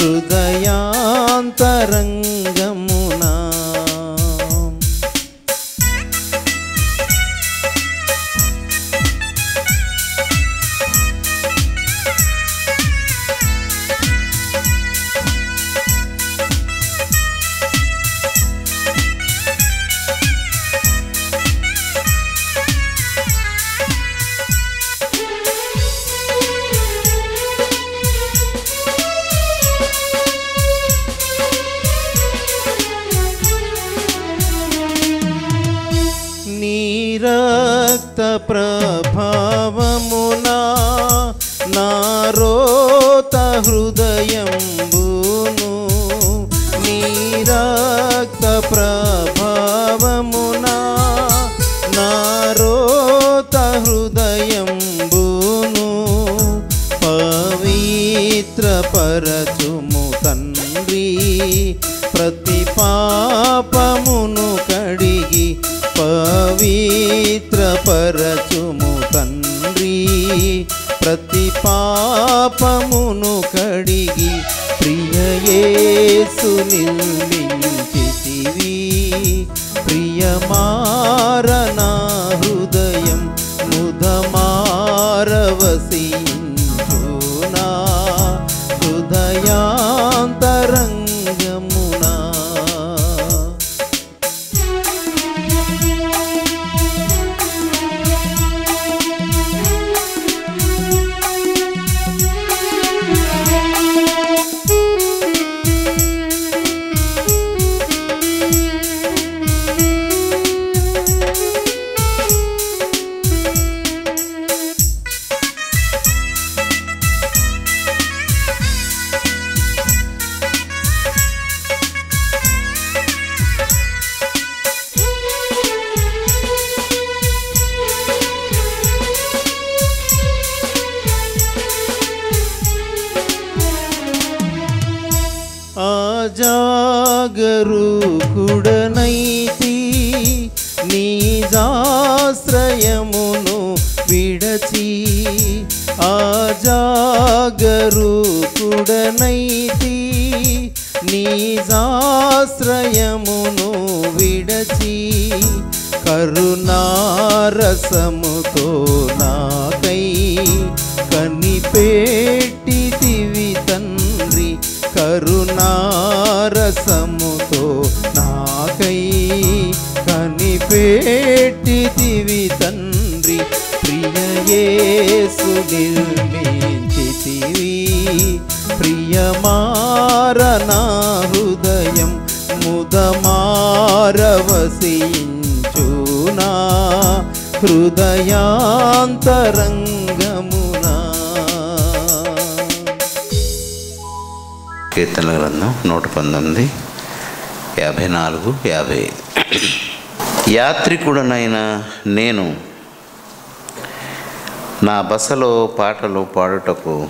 హృదయాంతరంగమునా. రక్త ప్రభావమునా నారోత హృదయంబును. నీ రక్త ప్రభావమునా నారోత హృదయంబును. పవిత్ర పరచుము తండ్రి ప్రతి పాపమును కడిగి. పవిత్ర పరచుము తండ్రి ప్రతి పాపమును కడిగి. ప్రియ యేసు నిందించితివి ప్రియమారనా హృదయం ముదమారవసించునా హృదయాంతరంగమునా. అజాగరూకుడనైతి నిజాశ్రయమును విడచి. అజాగరూకుడనైతి నిజాశ్రయమును విడచి. కరుణారసముతో నాకై కనిపెట్టితివి తండ్రి. కరుణారసముతో నాకై కనిపెట్టితివి తండ్రి. ప్రియ యేసు నిర్మించితివి ప్రియమారనా హృదయం ముదమారవసించునా హృదయాంతరంగమునా. కీర్తనల గ్రంథం 119, 54, 55. యాత్రికుడనైన నేను నా బసలో పాటలు పాడుటకు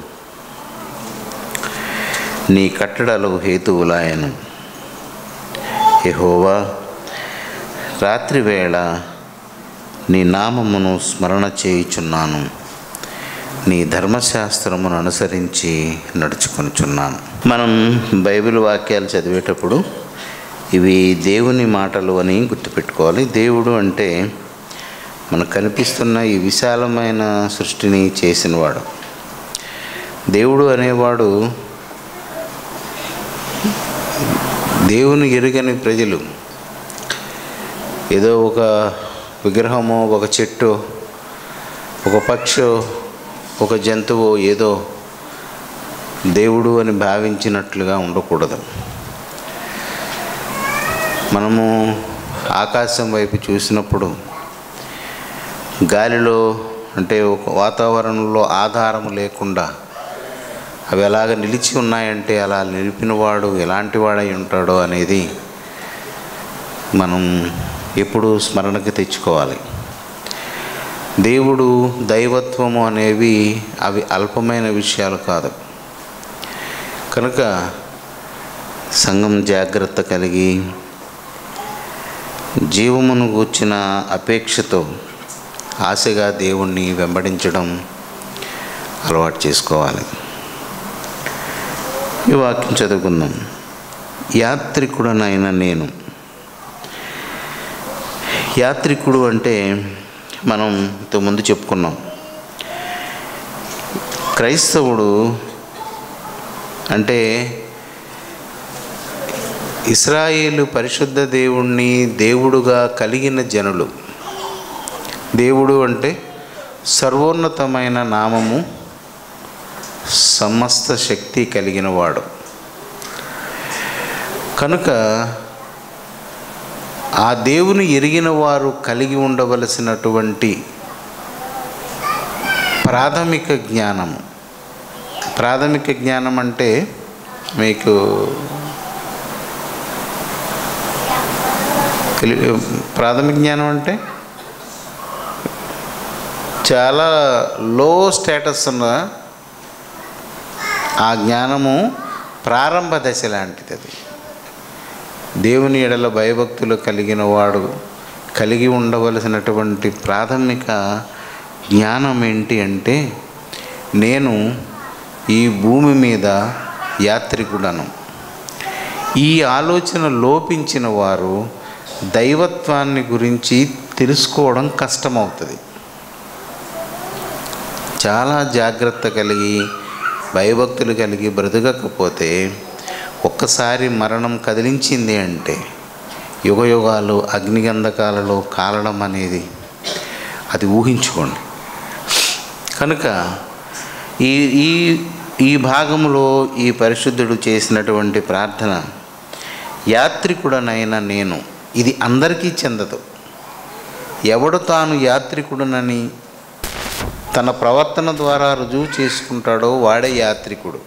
నీ కట్టడలు హేతువులాయను. యెహోవా, రాత్రివేళ నీ నామమును స్మరణ చేయుచున్నాను. నీ ధర్మశాస్త్రమును అనుసరించి నడుచుకొనుచున్నాను. మనం బైబిల్ వాక్యాలు చదివేటప్పుడు ఇవి దేవుని మాటలు అని గుర్తుపెట్టుకోవాలి. దేవుడు అంటే మనకు కనిపిస్తున్న ఈ విశాలమైన సృష్టిని చేసినవాడు. దేవుడు అనేవాడు దేవుని ఎరుగని ప్రజలు. ఏదో ఒక విగ్రహమో, ఒక చెట్టు, ఒక పక్షో, ఒక జంతువు ఏదో దేవుడు అని భావించినట్లుగా ఉండకూడదు. మనము ఆకాశం వైపు చూసినప్పుడు గాలిలో అంటే ఒక వాతావరణంలో ఆధారం లేకుండా అవి ఎలాగ నిలిచి ఉన్నాయంటే అలా నిలిపినవాడు ఎలాంటి వాడై ఉంటాడో అనేది మనం ఎప్పుడు స్మరణకి తెచ్చుకోవాలి. దేవుడు, దైవత్వము అనేవి అవి అల్పమైన విషయాలు కాదు. కనుక సంఘం జాగ్రత్త కలిగి జీవమును గూర్చిన అపేక్షతో ఆశగా దేవుణ్ణి వెంబడించడం అలవాటు చేసుకోవాలి. ఈ వాక్యం చదువుకుందాం. యాత్రికుడనైన నేను. యాత్రికుడు అంటే మనం ఇంతకుముందు చెప్పుకున్నాం, క్రైస్తవుడు అంటే ఇశ్రాయేలు పరిశుద్ధ దేవుణ్ణి దేవుడుగా కలిగిన జనులు. దేవుడు అంటే సర్వోన్నతమైన నామము, సమస్త శక్తి కలిగిన వాడు. కనుక ఆ దేవుని ఎరిగిన వారు కలిగి ఉండవలసినటువంటి ప్రాథమిక జ్ఞానము. ప్రాథమిక జ్ఞానం అంటే మీకు ప్రాథమిక జ్ఞానం అంటే చాలా లో స్టేటస్ ఉన్న ఆ జ్ఞానము ప్రారంభ దశ లాంటిది. అది దేవుని ఎడల భయభక్తులు కలిగిన వాడు కలిగి ఉండవలసినటువంటి ప్రాథమిక జ్ఞానం ఏంటి అంటే, నేను ఈ భూమి మీద యాత్రికుడను. ఈ ఆలోచన లోపించిన వారు దైవత్వాన్ని గురించి తెలుసుకోవడం కష్టమవుతుంది. చాలా జాగ్రత్త కలిగి భయభక్తులు కలిగి బ్రతకకపోతే ఒక్కసారి మరణం కదిలించింది అంటే యుగయుగాలు అగ్నిగంధకాలలో కాలడం అనేది అది ఊహించుకోండి. కనుక ఈ ఈ ఈ భాగంలో ఈ పరిశుద్ధుడు చేసినటువంటి ప్రార్థన, యాత్రికుడనైన నేను, ఇది అందరికీ చెందదు. ఎవడు తాను యాత్రికుడునని తన ప్రవర్తన ద్వారా రుజువు చేసుకుంటాడో వాడే యాత్రికుడు.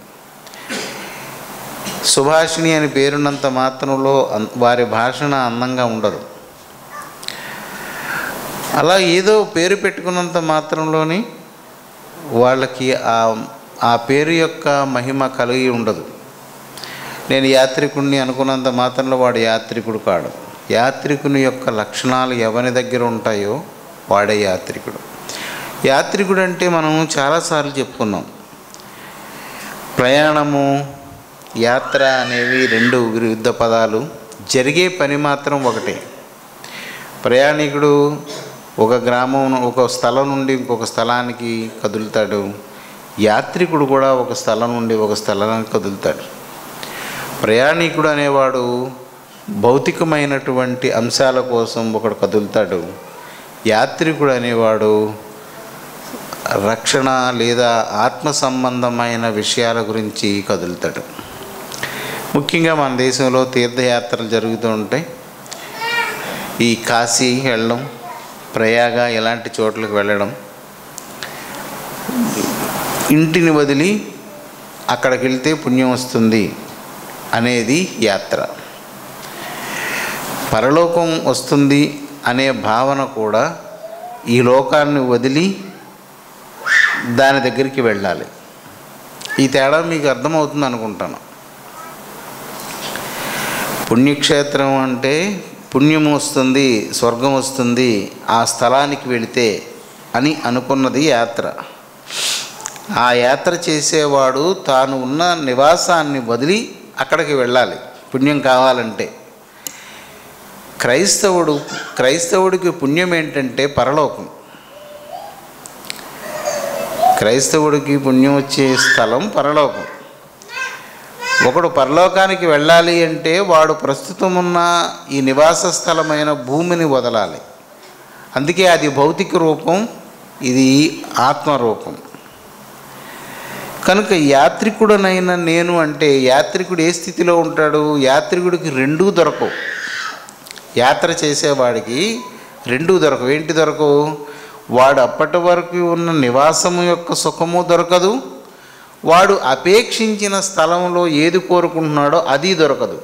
సుభాషిణి అని పేరున్నంత మాత్రంలో వారి భాషణ అందంగా ఉండదు. అలా ఏదో పేరు పెట్టుకున్నంత మాత్రంలోని వాళ్ళకి ఆ పేరు యొక్క మహిమ కలిగి ఉండదు. నేను యాత్రికుడిని అనుకున్నంత మాత్రంలో వాడు యాత్రికుడు కాడు. యాత్రికుని యొక్క లక్షణాలు ఎవరి దగ్గర ఉంటాయో వాడే యాత్రికుడు. యాత్రికుడు అంటే మనం చాలాసార్లు చెప్పుకున్నాం. ప్రయాణము, యాత్ర అనేవి రెండు విరుద్ధ పదాలు. జరిగే పని మాత్రం ఒకటే. ప్రయాణికుడు ఒక గ్రామం, ఒక స్థలం నుండి ఇంకొక స్థలానికి కదులుతాడు. యాత్రికుడు కూడా ఒక స్థలం నుండి ఒక స్థలానికి కదులుతాడు. ప్రయాణికుడు అనేవాడు భౌతికమైనటువంటి అంశాల కోసం ఒకడు కదులుతాడు. యాత్రికుడు అనేవాడు రక్షణ లేదా ఆత్మ సంబంధమైన విషయాల గురించి కదులుతాడు. ముఖ్యంగా మన దేశంలో తీర్థయాత్రలు జరుగుతూ ఉంటాయి. ఈ కాశీ వెళ్ళడం, ప్రయాగ ఇలాంటి చోట్లకు వెళ్ళడం, ఇంటిని వదిలి అక్కడికి వెళ్తే పుణ్యం వస్తుంది అనేది యాత్ర. పరలోకం వస్తుంది అనే భావన కూడా ఈ లోకాన్ని వదిలి దాని దగ్గరికి వెళ్ళాలి. ఈ తేడా మీకు అర్థమవుతుంది అనుకుంటాను. పుణ్యక్షేత్రం అంటే పుణ్యం వస్తుంది, స్వర్గం వస్తుంది, ఆ స్థలానికి వెళితే అని అనుకున్నది యాత్ర. ఆ యాత్ర చేసేవాడు తాను ఉన్న నివాసాన్ని వదిలి అక్కడికి వెళ్ళాలి పుణ్యం కావాలంటే. క్రైస్తవుడికి పుణ్యం ఏంటంటే పరలోకం. క్రైస్తవుడికి పుణ్యం వచ్చే స్థలం పరలోకం. ఒకడు పరలోకానికి వెళ్ళాలి అంటే వాడు ప్రస్తుతం ఉన్న ఈ నివాస స్థలమైన భూమిని వదలాలి. అందుకే అది భౌతిక రూపం, ఇది ఆత్మరూపం. కనుక యాత్రికుడనైన నేను అంటే యాత్రికుడు ఏ స్థితిలో ఉంటాడు? యాత్రికుడికి రెండూ దొరకవు. యాత్ర చేసేవాడికి రెండూ దొరకవు. ఏంటి దొరకవు? వాడు అప్పటి వరకు ఉన్న నివాసము యొక్క సుఖము దొరకదు, వాడు అపేక్షించిన స్థలంలో ఏది కోరుకుంటున్నాడో అది దొరకదు.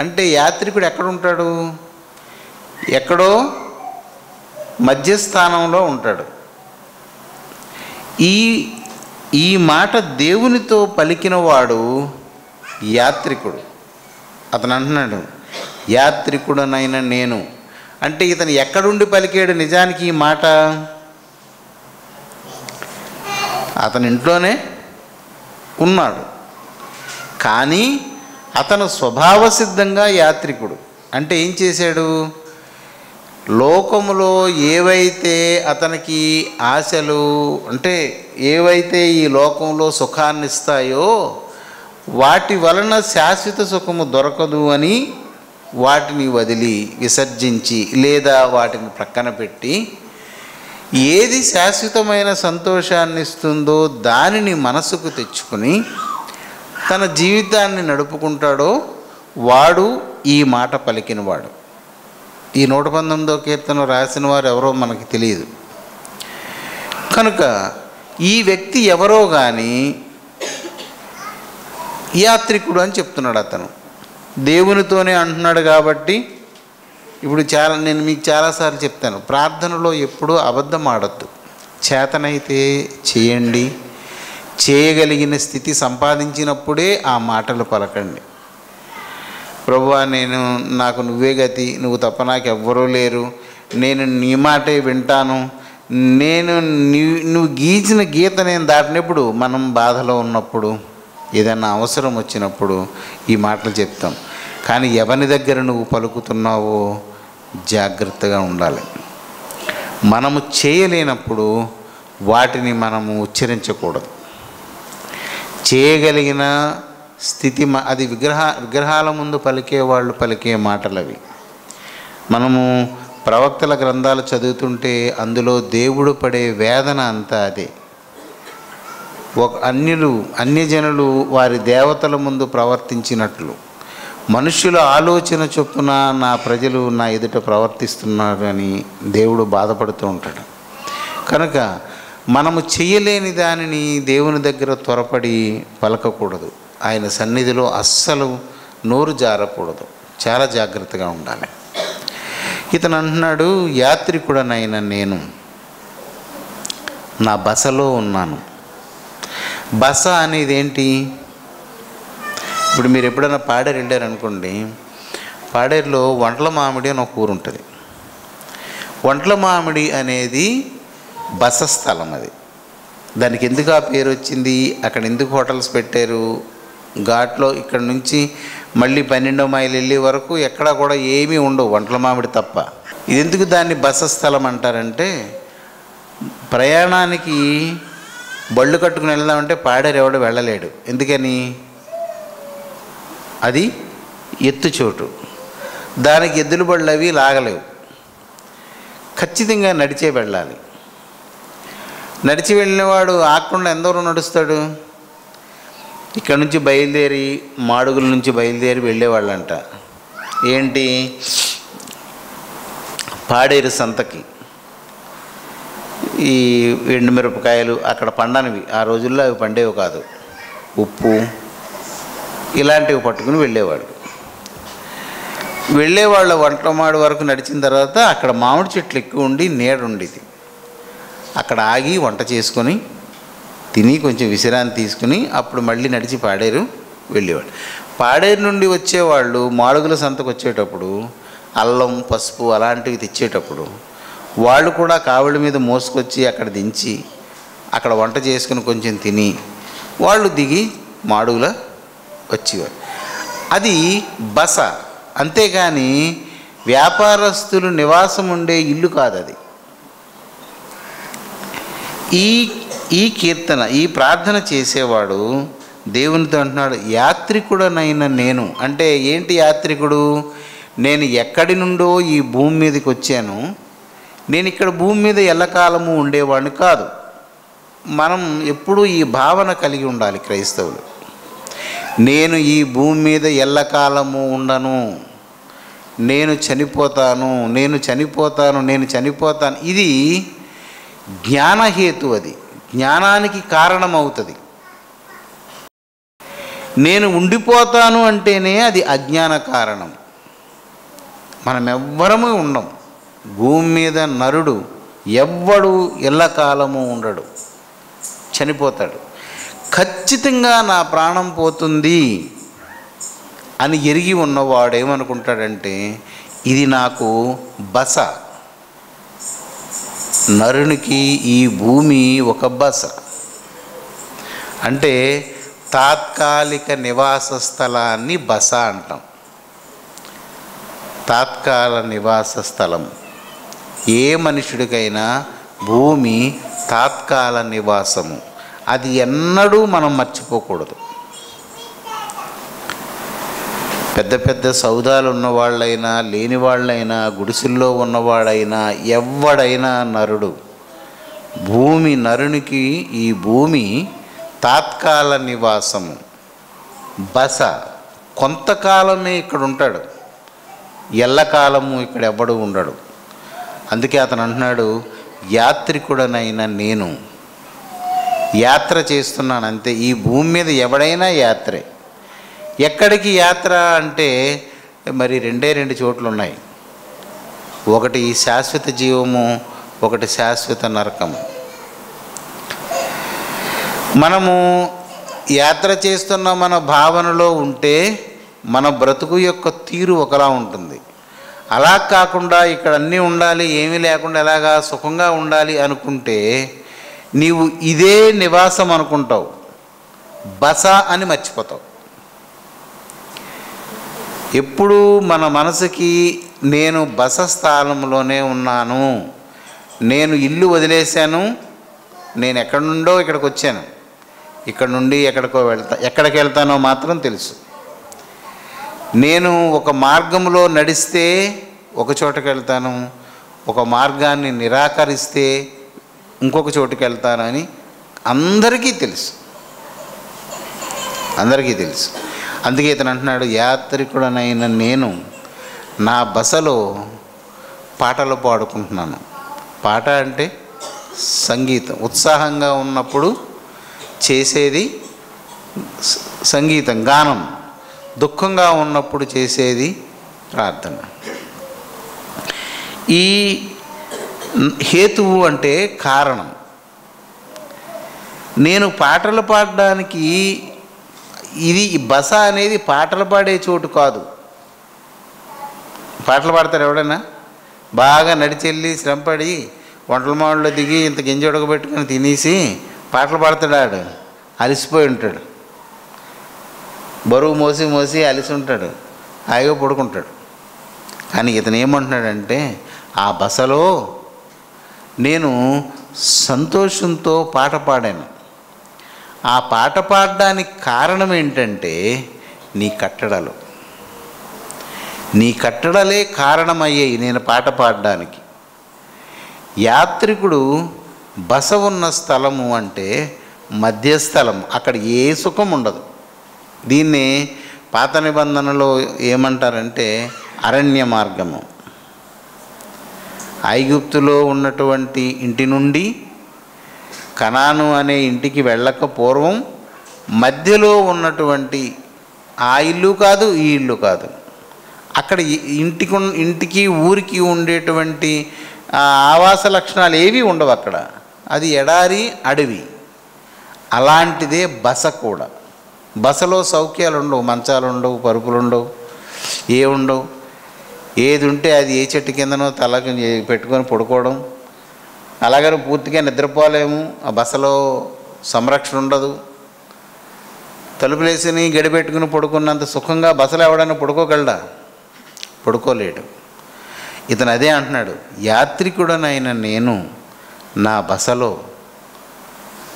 అంటే యాత్రికుడు ఎక్కడుంటాడు? ఎక్కడో మధ్యస్థానంలో ఉంటాడు. ఈ మాట దేవునితో పలికినవాడు యాత్రికుడు. అతను అంటున్నాడు, యాత్రికుడనైన నేను అంటే ఇతను ఎక్కడుండి పలికాడు నిజానికి ఈ మాట? అతని ఇంట్లోనే ఉన్నాడు. కానీ అతను స్వభావ సిద్ధంగా యాత్రికుడు. అంటే ఏం చేశాడు? లోకములో ఏవైతే అతనికి ఆశలు, అంటే ఏవైతే ఈ లోకంలో సుఖాన్ని ఇస్తాయో వాటి వలన శాశ్వత సుఖము దొరకదు అని వాటిని వదిలి విసర్జించి లేదా వాటిని ప్రక్కన పెట్టి ఏది శాశ్వతమైన సంతోషాన్ని ఇస్తుందో దానిని మనసుకు తెచ్చుకొని తన జీవితాన్ని నడుపుకుంటాడో వాడు ఈ మాట పలికినవాడు. ఈ 119వ కీర్తన రాసిన వారు ఎవరో మనకి తెలియదు. కనుక ఈ వ్యక్తి ఎవరో కానీ యాత్రికుడు అని చెప్తున్నాడు. అతను దేవునితోనే అంటున్నాడు కాబట్టి ఇప్పుడు నేను మీకు చాలాసార్లు చెప్తాను, ప్రార్థనలో ఎప్పుడూ అబద్ధం ఆడొద్దు. చేతనైతే చేయండి, చేయగలిగిన స్థితి సంపాదించినప్పుడే ఆ మాటలు పలకండి. ప్రభువా, నాకు నువ్వే గతి, నువ్వు తప్ప నాకు ఎవ్వరూ లేరు, నేను నీ మాటే వింటాను, నువ్వు గీచిన గీత నేను దాటినప్పుడు, మనం బాధలో ఉన్నప్పుడు, ఏదైనా అవసరం వచ్చినప్పుడు ఈ మాటలు చెప్తాం. కానీ ఎవరి దగ్గర నువ్వు పలుకుతున్నావో జాగ్రత్తగా ఉండాలి. మనము చేయలేనప్పుడు వాటిని మనము ఉచ్చరించకూడదు. చేయగలిగిన స్థితి అది విగ్రహాల ముందు పలికేవాళ్ళు పలికే మాటలు అవి. మనము ప్రవక్తల గ్రంథాలు చదువుతుంటే అందులో దేవుడు పడే వేదన అంతా అదే. అన్యజనులు వారి దేవతల ముందు ప్రవర్తించినట్లు మనుష్యుల ఆలోచన చొప్పున నా ప్రజలు నా ఎదుట ప్రవర్తిస్తున్నారు అని దేవుడు బాధపడుతూ ఉంటాడు. కనుక మనము చేయలేని దానిని దేవుని దగ్గర త్వరపడి పలకకూడదు. ఆయన సన్నిధిలో అస్సలు నోరు జారకూడదు. చాలా జాగ్రత్తగా ఉండాలి. ఇతను అంటున్నాడు, యాత్రికుడనైన నేను నా బసలో ఉన్నాను. బస అనేది ఏంటి? ఇప్పుడు మీరు ఎప్పుడైనా పాడేరు వెళ్ళారనుకోండి, పాడేరులో వంటల మామిడి అని ఒక ఊరు ఉంటుంది. వంటల మామిడి అనేది బస స్థలం. అది దానికి ఎందుకు ఆ పేరు వచ్చింది, అక్కడ ఎందుకు హోటల్స్ పెట్టారు? ఘాట్లో ఇక్కడ నుంచి మళ్ళీ 12వ మైలు వెళ్ళే వరకు ఎక్కడా కూడా ఏమీ ఉండవు, వంటల మామిడి తప్ప. ఇది ఎందుకు దాన్ని బస స్థలం అంటారంటే, ప్రయాణానికి బళ్ళు కట్టుకుని వెళ్దామంటే పాడేరు ఎవడు వెళ్ళలేడు. ఎందుకని? అది ఎత్తు చోటు, దానికి ఎద్దుల బళ్ళు అవి లాగలేవు. ఖచ్చితంగా నడిచే వెళ్ళాలి. నడిచి వెళ్ళినవాడు ఆకుండా ఎందరూ నడుస్తాడు? ఇక్కడ నుంచి బయలుదేరి, మాడుగుల నుంచి బయలుదేరి వెళ్ళేవాళ్ళంట. ఏంటి? పాడేరు సంతకి ఈ ఎండుమిరపకాయలు అక్కడ పండనివి, ఆ రోజుల్లో అవి పండేవి కాదు, ఉప్పు ఇలాంటివి పట్టుకుని వెళ్ళేవాళ్ళ వంటమాడి వరకు నడిచిన తర్వాత అక్కడ మామిడి చెట్లు ఎక్కువ ఉండి నీడ ఉండేది. అక్కడ ఆగి వంట చేసుకొని తిని కొంచెం విశ్రాంతి తీసుకుని అప్పుడు మళ్ళీ నడిచి పాడేరు వెళ్ళేవాళ్ళు. పాడేరు నుండి వచ్చేవాళ్ళు మాడుగుల సంతకు వచ్చేటప్పుడు అల్లం, పసుపు అలాంటివి తెచ్చేటప్పుడు వాళ్ళు కూడా కావళ్ళ మీద మోసుకొచ్చి అక్కడ దించి అక్కడ వంట చేసుకుని కొంచెం తిని వాళ్ళు దిగి మాడుగుల వచ్చేవారు. అది బస. అంతేగాని వ్యాపారస్తులు నివాసం ఉండే ఇల్లు కాదు అది. ఈ కీర్తన, ఈ ప్రార్థన చేసేవాడు దేవునితో అంటున్నాడు, యాత్రికుడనైన నేను. అంటే ఏంటి యాత్రికుడు? నేను ఎక్కడి నుండో ఈ భూమి మీదకి వచ్చాను, నేను ఇక్కడ భూమి మీద ఎల్లకాలము ఉండేవాడిని కాదు. మనం ఎప్పుడూ ఈ భావన కలిగి ఉండాలి క్రైస్తవులు. నేను ఈ భూమి మీద ఎల్లకాలము ఉండను, నేను చనిపోతాను. ఇది జ్ఞానహేతు, అది జ్ఞానానికి కారణమవుతుంది. నేను ఉండిపోతాను అంటేనే అది అజ్ఞాన కారణం. మనం ఎవ్వరము ఉండం. భూమి మీద నరుడు ఎవ్వడు ఎల్లకాలము ఉండడు, చనిపోతాడు. ఖచ్చితంగా నా ప్రాణం పోతుంది అని ఎరిగి ఉన్నవాడు ఏమనుకుంటాడంటే, ఇది నాకు బస. నరునికి ఈ భూమి ఒక బస. అంటే తాత్కాలిక నివాస స్థలాన్ని బస అంటాం. తాత్కాల నివాస స్థలం. ఏ మనుషుడికైనా భూమి తాత్కాల నివాసము. అది ఎన్నడూ మనం మర్చిపోకూడదు. పెద్ద పెద్ద సౌదాలు ఉన్నవాళ్ళైనా లేని వాళ్ళైనా గుడిసెల్లో ఉన్నవాడైనా ఎవడైనా నరుడు, భూమి నరునికి ఈ భూమి తాత్కాల నివాసము, బస. కొంతకాలమే ఇక్కడ ఉంటాడు, ఎల్లకాలము ఇక్కడ ఎవ్వడు ఉండడు. అందుకే అతను అంటున్నాడు, యాత్రికుడనైన నేను యాత్ర చేస్తున్నాను అంతే. ఈ భూమి మీద ఎవడైనా యాత్రే. ఎక్కడికి యాత్ర అంటే మరి రెండు చోట్లు ఉన్నాయి. ఒకటి శాశ్వత జీవము, ఒకటి శాశ్వత నరకము. మనము యాత్ర చేస్తున్న మన భావనలో ఉంటే మన బ్రతుకు యొక్క తీరు ఒకలా ఉంటుంది. అలా కాకుండా ఇక్కడ అన్నీ ఉండాలి, ఏమీ లేకుండా ఎలాగా సుఖంగా ఉండాలి అనుకుంటే నీవు ఇదే నివాసం అనుకుంటావు, బస అని మర్చిపోతావు. ఎప్పుడు మన మనసుకి నేను బస స్థానంలోనే ఉన్నాను, నేను ఇల్లు వదిలేశాను, నేను ఎక్కడి నుండో ఇక్కడికి వచ్చాను, ఇక్కడ నుండి ఎక్కడికి వెళ్తానో మాత్రం తెలుసు. నేను ఒక మార్గంలో నడిస్తే ఒక చోటకి వెళ్తాను, ఒక మార్గాన్ని నిరాకరిస్తే ఇంకొక చోటుకి వెళ్తానని అందరికీ తెలుసు. అందుకే ఇతను అంటున్నాడు, యాత్రికుడనైన నేను నా బసలో పాటలు పాడుకుంటున్నాను. పాట అంటే సంగీతం. ఉత్సాహంగా ఉన్నప్పుడు చేసేది సంగీతం, గానం. దుఃఖంగా ఉన్నప్పుడు చేసేది ప్రార్థన. ఈ హేతువు అంటే కారణం. నేను పాటలు పాడడానికి ఇది బస అనేది పాటలు పాడే చోటు కాదు. పాటలు పాడతారు ఎవడైనా? బాగా నడిచెళ్ళి శ్రమపడి వంటల మాటలో దిగి ఇంత గింజ ఉడకబెట్టుకొని తినేసి పాటలు పాడతాడు. అలసిపోయి ఉంటాడు, బరువు మోసి అలసి ఉంటాడు, హాయిగా పడుకుంటాడు. కానీ ఇతను ఏమంటున్నాడంటే, ఆ బసలో నేను సంతోషంతో పాట పాడాను. ఆ పాట పాడడానికి కారణం ఏంటంటే నీ కట్టడలే కారణమయ్యాయి నేను పాట పాడడానికి. యాత్రికుడు బస ఉన్న స్థలము అంటే మధ్యస్థలం, అక్కడ ఏ సుఖం ఉండదు. దీన్ని పాత నిబంధనలో ఏమంటారంటే అరణ్య మార్గము. ఐగుప్తులో ఉన్నటువంటి ఇంటి నుండి కనాను అనే ఇంటికి వెళ్ళక పూర్వం మధ్యలో ఉన్నటువంటి ఆ ఇల్లు కాదు, ఈ ఇల్లు కాదు, అక్కడ ఇంటికి ఊరికి ఉండేటువంటి ఆవాస లక్షణాలు ఏవి ఉండవు అక్కడ. అది ఎడారి, అడవి. అలాంటిదే బస కూడా. బసలో సౌఖ్యాలు ఉండవు, మంచాలు ఉండవు, పరుపులు ఉండవు, ఉండవు. ఏది ఉంటే అది ఏ చెట్టు కిందనో తలకి పెట్టుకొని పడుకోవడం. అలాగని పూర్తిగా నిద్రపోలేము. ఆ బసలో సంరక్షణ ఉండదు. తలుపులేసి గడిపెట్టుకుని పడుకున్నంత సుఖంగా బసలో ఎవడైనా పడుకోగలడా? పడుకోలేడు. ఇతను అదే అంటున్నాడు, యాత్రికుడనైన నేను నా బసలో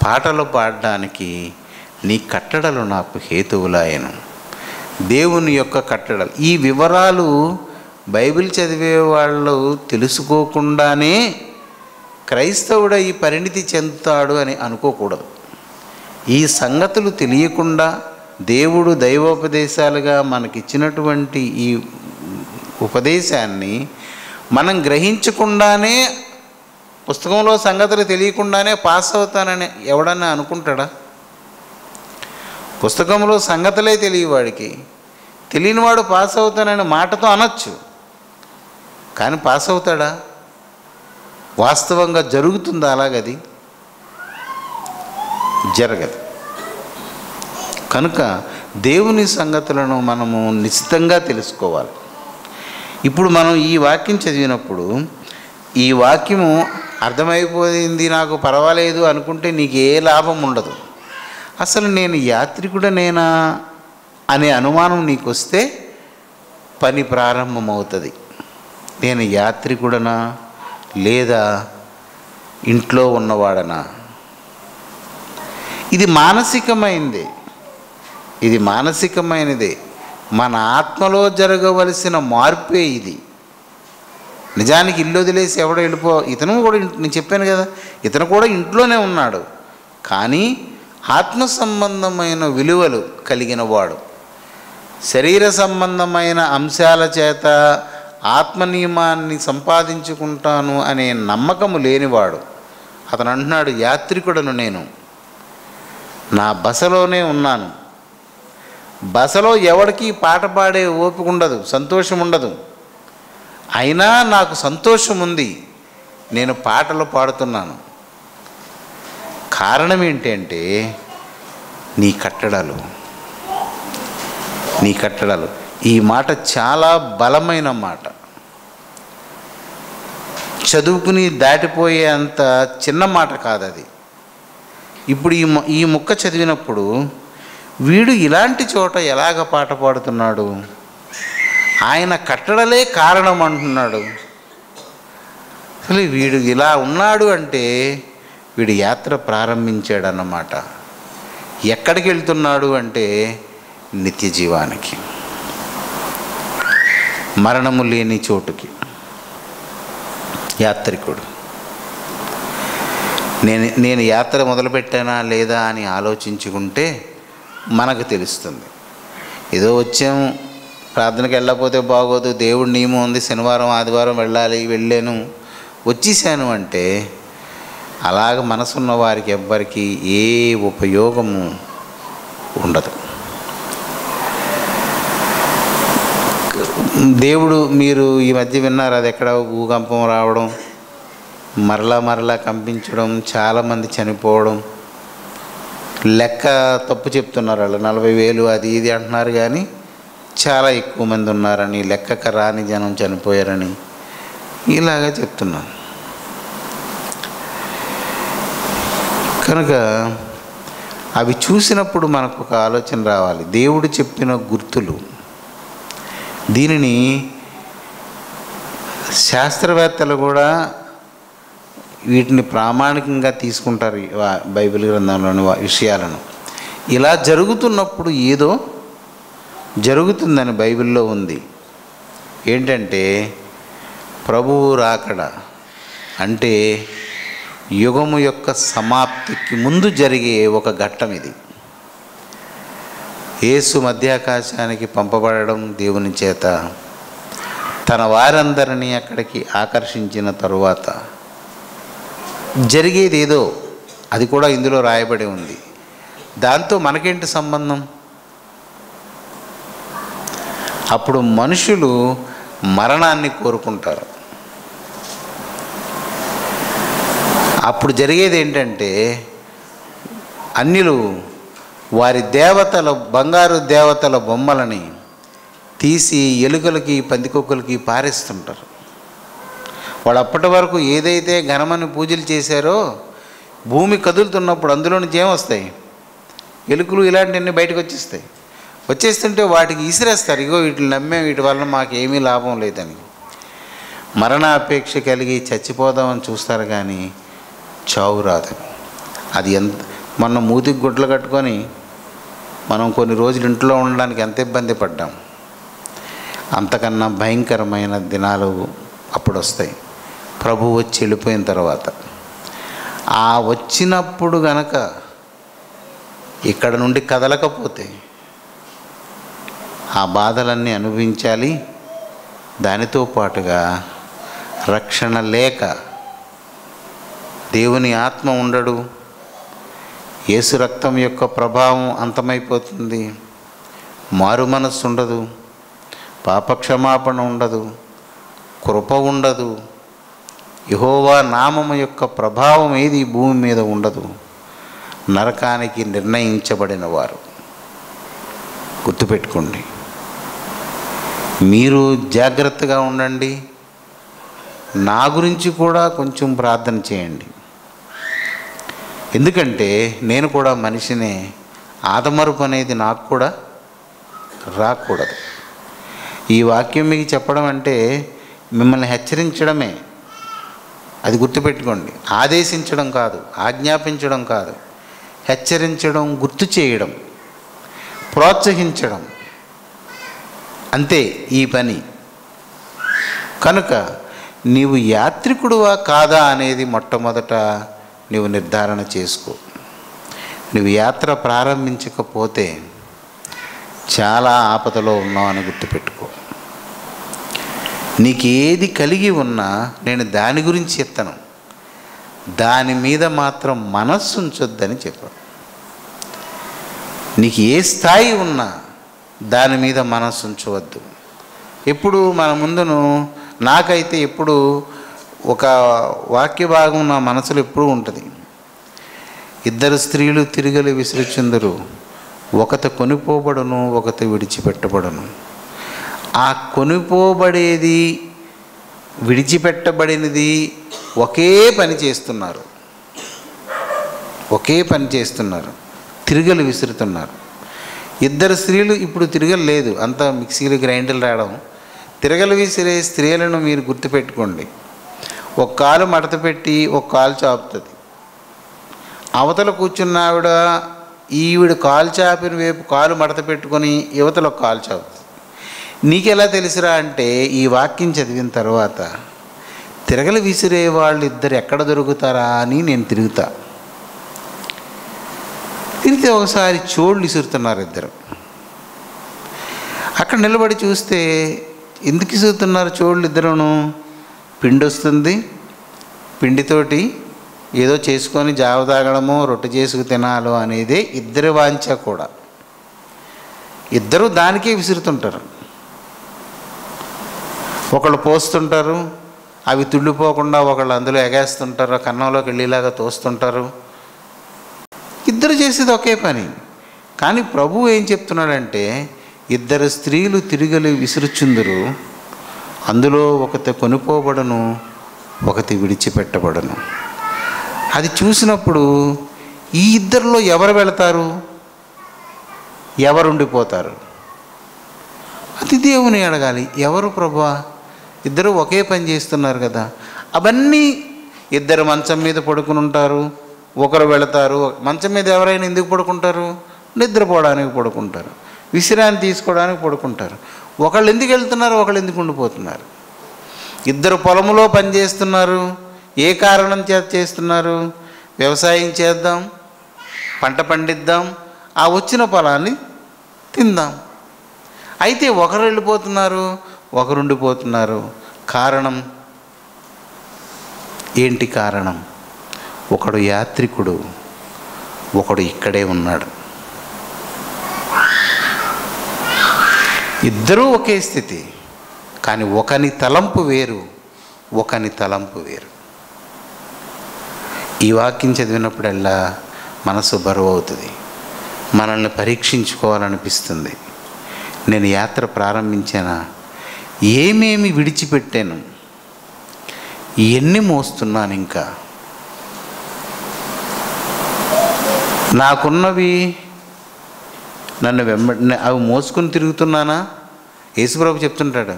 పాటలు పాడడానికి నీ కట్టడలు నాకు హేతువులాయను. దేవుని యొక్క కట్టడలు. ఈ వివరాలు బైబిల్ చదివే వాళ్ళు తెలుసుకోకుండానే క్రైస్తవుడు ఈ పరిణితి చెందుతాడు అని అనుకోకూడదు. ఈ సంగతులు తెలియకుండా దేవుడు దైవోపదేశాలుగా మనకిచ్చినటువంటి ఈ ఉపదేశాన్ని మనం గ్రహించకుండానే, పుస్తకంలో సంగతులు తెలియకుండానే పాస్ అవుతానని ఎవడన్నా అనుకుంటాడా? పుస్తకంలో సంగతులే తెలియవాడికి, తెలియనివాడు పాస్ అవుతానని మాటతో అనొచ్చు, కానీ పాస్ అవుతాడా? వాస్తవంగా జరుగుతుందా అలాగది? జరగదు. కనుక దేవుని సంగతులను మనము నిశ్చితంగా తెలుసుకోవాలి. ఇప్పుడు మనం ఈ వాక్యం చదివినప్పుడు ఈ వాక్యము అర్థమైపోయింది నాకు పర్వాలేదు అనుకుంటే నీకు ఏ లాభం ఉండదు. అసలు నేను యాత్రికుడనేనా అనే అనుమానం నీకు వస్తే పని ప్రారంభమవుతుంది. నేను యాత్రికుడనా లేదా ఇంట్లో ఉన్నవాడనా? ఇది మానసికమైనదే, ఇది మానసికమైనదే. మన ఆత్మలో జరగవలసిన మార్పే ఇది. నిజానికి ఇల్లు వదిలేసి ఎవడో ఇతను కూడా నేను చెప్పాను కదా, ఇతను కూడా ఇంట్లోనే ఉన్నాడు. కానీ ఆత్మ సంబంధమైన విలువలు కలిగిన వాడు, శరీర సంబంధమైన అంశాల చేత ఆత్మ నియమాన్ని సంపాదించుకుంటాను అనే నమ్మకము లేనివాడు. అతను అంటున్నాడు, యాత్రికుడను నేను, నా బసలోనే ఉన్నాను. బసలో ఎవడికి పాట పాడే ఓపిక ఉండదు, సంతోషం ఉండదు. అయినా నాకు సంతోషం ఉంది, నేను పాటలు పాడుతున్నాను. కారణం ఏంటంటే నీ కట్టడాలు, నీ కట్టడాలు. ఈ మాట చాలా బలమైన మాట. చదువుకుని దాటిపోయే అంత చిన్న మాట కాదు అది. ఇప్పుడు ఈ ముక్క చదివినప్పుడు వీడు ఇలాంటి చోట ఎలాగ పాట పాడుతున్నాడు? ఆయన కట్టడలే కారణం అంటున్నాడు. అసలు వీడు ఇలా ఉన్నాడు అంటే వీడు యాత్ర ప్రారంభించాడన్నమాట. ఎక్కడికి వెళ్తున్నాడు అంటే నిత్య జీవానికి, మరణము లేని చోటుకి. యాత్రికుడు. నేను యాత్ర మొదలుపెట్టానా లేదా అని ఆలోచించుకుంటే మనకు తెలుస్తుంది. ఏదో వచ్చాము, ప్రార్థనకి వెళ్ళకపోతే బాగోదు, దేవుడి నియమం ఉంది, శనివారం ఆదివారం వెళ్ళాను వచ్చేసాను అంటే అలాగ మనసున్న వారికి ఎవ్వరికి ఏ ఉపయోగము ఉండదు. దేవుడు, మీరు ఈ మధ్య విన్నారు, అది ఎక్కడ భూకంపం రావడం, మరలా కంపించడం, చాలామంది చనిపోవడం. లెక్క తప్పు చెప్తున్నారు వాళ్ళు, 40,000 అది ఇది అంటున్నారు, కానీ చాలా ఎక్కువ మంది ఉన్నారని, లెక్కక రాని జనం చనిపోయారని ఇలాగా చెప్తున్నాను. కనుక అవి చూసినప్పుడు మనకు ఒక ఆలోచన రావాలి. దేవుడు చెప్పిన గుర్తులు, దీనిని శాస్త్రవేత్తలు కూడా వీటిని ప్రామాణికంగా తీసుకుంటారు. బైబిల్ గ్రంథంలోని విషయాలను ఇలా జరుగుతున్నప్పుడు ఏదో జరుగుతుందని బైబిల్లో ఉంది. ఏంటంటే ప్రభువు రాకడ అంటే యుగము యొక్క సమాప్తికి ముందు జరిగే ఒక ఘట్టం ఇది. యేసు మధ్యాకాశానికి పంపబడడం దేవుని చేత, తన వారందరినీ అక్కడికి ఆకర్షించిన తరువాత జరిగేదేదో అది కూడా ఇందులో రాయబడి ఉంది. దాంతో మనకేంటి సంబంధం? అప్పుడు మనుషులు మరణాన్ని కోరుకుంటారు. అప్పుడు జరిగేది ఏంటంటే అన్యులు వారి దేవతల, బంగారు దేవతల బొమ్మలని తీసి ఎలుకలకి పందికొక్కులకి పారేస్తుంటారు. వాళ్ళు అప్పటి వరకు ఏదైతే ఘనమని పూజలు చేశారో, భూమి కదులుతున్నప్పుడు అందులో నుంచి ఏమొస్తాయి? ఎలుకలు ఇలాంటివన్నీ బయటకు వచ్చేస్తుంటే వాటికి ఇసిరేస్తారు. ఇగో వీటిని నమ్మే, వీటి వల్ల మాకు ఏమీ లాభం లేదని. మరణాపేక్ష కలిగి చచ్చిపోదామని చూస్తారు, కానీ చావు రాదు. అది మొన్న మూతికి గుడ్లు కట్టుకొని మనం కొన్ని రోజులు ఇంట్లో ఉండడానికి ఎంత ఇబ్బంది పడ్డాం. అంతకన్నా భయంకరమైన దినాలు అప్పుడు వస్తాయి, ప్రభువు వచ్చి వెళ్ళిపోయిన తర్వాత. ఆ వచ్చినప్పుడు గనక ఇక్కడ నుండి కదలకపోతే ఆ బాధలన్నీ అనుభవించాలి. దానితో పాటుగా రక్షణ లేక దేవుని ఆత్మ ఉండడు, యేసు రక్తం యొక్క ప్రభావం అంతమైపోతుంది, మారు మనస్సు ఉండదు, పాపక్షమాపణ ఉండదు, కృప ఉండదు, యెహోవా నామము యొక్క ప్రభావం ఏది భూమి మీద ఉండదు. నరకానికి నిర్ణయించబడిన వారు. గుర్తుపెట్టుకోండి. మీరు జాగ్రత్తగా ఉండండి. నా గురించి కూడా కొంచెం ప్రార్థన చేయండి. ఎందుకంటే నేను కూడా మనిషినే, ఆదమరుపు అనేది నాకు కూడా రాకూడదు. ఈ వాక్యం మీకు చెప్పడం అంటే మిమ్మల్ని హెచ్చరించడమే, అది గుర్తుపెట్టుకోండి. ఆదేశించడం కాదు, ఆజ్ఞాపించడం కాదు, హెచ్చరించడం, గుర్తు చేయడం, ప్రోత్సహించడం, అంతే ఈ పని. కనుక నీవు యాత్రికుడువా కాదా అనేది మొట్టమొదట నీవు నిర్ధారణ చేసుకో. నువ్వు యాత్ర ప్రారంభించకపోతే చాలా ఆపదలో ఉన్నావు అని గుర్తుపెట్టుకో. నీకు ఏది కలిగి ఉన్నా నేను దాని గురించి చెప్తాను, దాని మీద మాత్రం మనస్సు ఉంచొద్దని చెప్పాను. నీకు ఏ స్థాయి ఉన్నా దాని మీద మనస్సు ఉంచవద్దు. ఎప్పుడు మన ముందును నాకైతే ఎప్పుడు ఒక వాక్య భాగం నా మనసులో ఎప్పుడూ ఉంటుంది. ఇద్దరు స్త్రీలు తిరిగలి విసురుచుందరు, ఒకత కొనిపోబడును, ఒకత విడిచిపెట్టబడును. ఆ కొనిపోబడేది విడిచిపెట్టబడినది ఒకే పని చేస్తున్నారు, ఒకే పని చేస్తున్నారు, తిరగలు విసురుతున్నారు. ఇద్దరు స్త్రీలు, ఇప్పుడు తిరగలు లేదు, అంతా మిక్సీలు గ్రైండర్లు రావడం. తిరగలు విసిరే స్త్రీలను మీరు గుర్తుపెట్టుకోండి. ఒక కాలు మడత పెట్టి ఒక కాలు చాపుతుంది. అవతల కూర్చున్న ఆవిడ ఈవిడ కాలు చాపిన వైపు కాలు మడత పెట్టుకొని యువతల ఒక కాలు చాపుతుంది. నీకెలా తెలుసురా అంటే ఈ వాక్యం చదివిన తర్వాత తిరగలు విసిరే వాళ్ళు ఇద్దరు ఎక్కడ దొరుకుతారా అని నేను తిరిగితే ఒకసారి చోళ్ళు విసురుతున్నారు ఇద్దరు. అక్కడ నిలబడి చూస్తే ఎందుకు విసురుతున్నారు చోళ్ళు ఇద్దరును? పిండి వస్తుంది, పిండితోటి ఏదో చేసుకొని జావ తాగడమో రొట్టె చేసుకు తినాలో అనేదే ఇద్దరి వాంఛ కూడా. ఇద్దరు దానికే విసురుతుంటారు. ఒకళ్ళు పోస్తుంటారు, అవి తుళ్ళిపోకుండా ఒకళ్ళు అందులో ఎగేస్తుంటారు, కన్నంలోకి వెళ్ళేలాగా తోస్తుంటారు. ఇద్దరు చేసేది ఒకే పని. కానీ ప్రభువు ఏం చెప్తున్నాడంటే ఇద్దరు స్త్రీలు తిరిగలి విసురుచుందురు, అందులో ఒకటి కొనిపోబడను, ఒకటి విడిచిపెట్టబడను. అది చూసినప్పుడు ఈ ఇద్దరిలో ఎవరు వెళతారు, ఎవరుండిపోతారు? అది దేవుని అడగాలి. ఎవరు ప్రభువా? ఇద్దరు ఒకే పని చేస్తున్నారు కదా. అవన్నీ ఇద్దరు మంచం మీద పడుకుని ఉంటారు, ఒకరు వెళతారు. మంచం మీద ఎవరైనా ఎందుకు పడుకుంటారు? నిద్రపోవడానికి పడుకుంటారు, విశ్రాంతి తీసుకోవడానికి పడుకుంటారు. ఒకళ్ళు ఎందుకు వెళ్తున్నారు, ఒకళ్ళు ఎందుకు ఉండిపోతున్నారు? ఇద్దరు పొలంలో పనిచేస్తున్నారు. ఏ కారణం చేత చేస్తున్నారు? వ్యవసాయం చేద్దాం, పంట పండిద్దాం, ఆ వచ్చిన పొలాన్ని తిందాం. అయితే ఒకరు వెళ్ళిపోతున్నారు, ఒకరు ఉండిపోతున్నారు. కారణం ఏంటి? కారణం ఒకడు యాత్రికుడు, ఒకడు ఇక్కడే ఉన్నాడు. ఇద్దరూ ఒకే స్థితి, కానీ ఒకని తలంపు వేరు, ఒకని తలంపు వేరు. ఈ వాక్యం చదివినప్పుడల్లా మనసు బరువు అవుతుంది, మనల్ని పరీక్షించుకోవాలనిపిస్తుంది. నేను యాత్ర ప్రారంభించానా? ఏమేమి విడిచిపెట్టాను? ఎన్ని మోస్తున్నాను? ఇంకా నాకున్నవి నన్ను అవి మోసుకొని తిరుగుతున్నానా? యేసుప్రభు చెప్తుంటాడు,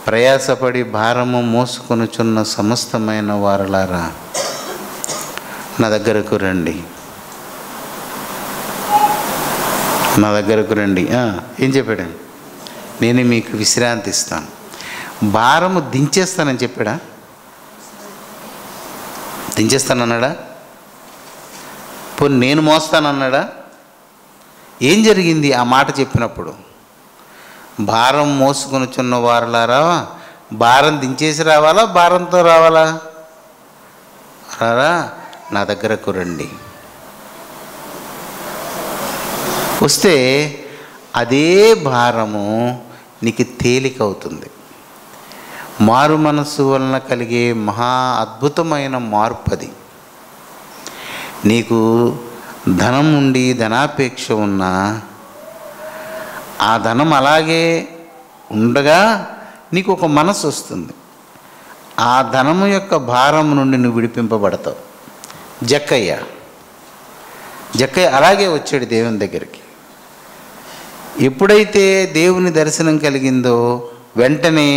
ప్రయాసపడి భారము మోసుకొనుచున్న సమస్తమైన వారలారా నా దగ్గరకు రండి, నా దగ్గరకు రండి. ఏం చెప్పాడు? నేను మీకు విశ్రాంతి ఇస్తాను, భారము దించేస్తానని చెప్పాడా? దించేస్తానన్నాడా? పోనీ నేను మోస్తానన్నాడా? ఏం జరిగింది ఆ మాట చెప్పినప్పుడు? భారం మోసుకొనుచున్న వారలారా, భారం దించేసి రావాలా, భారంతో రావాలా? రారా, నా దగ్గరకు రండి. వస్తే అదే భారము నీకు తేలికవుతుంది. మారు మనసు వలన కలిగే మహా అద్భుతమైన మార్పు అది. నీకు ధనం ఉండి ధనాపేక్ష ఉన్నా ఆ ధనం అలాగే ఉండగా నీకు ఒక మనసు వస్తుంది. ఆ ధనము యొక్క భారం నుండి నువ్వు విడిపింపబడతావు. జక్కయ్య జక్కయ్య అలాగే వచ్చాడు దేవుని దగ్గరికి. ఎప్పుడైతే దేవుని దర్శనం కలిగిందో వెంటనే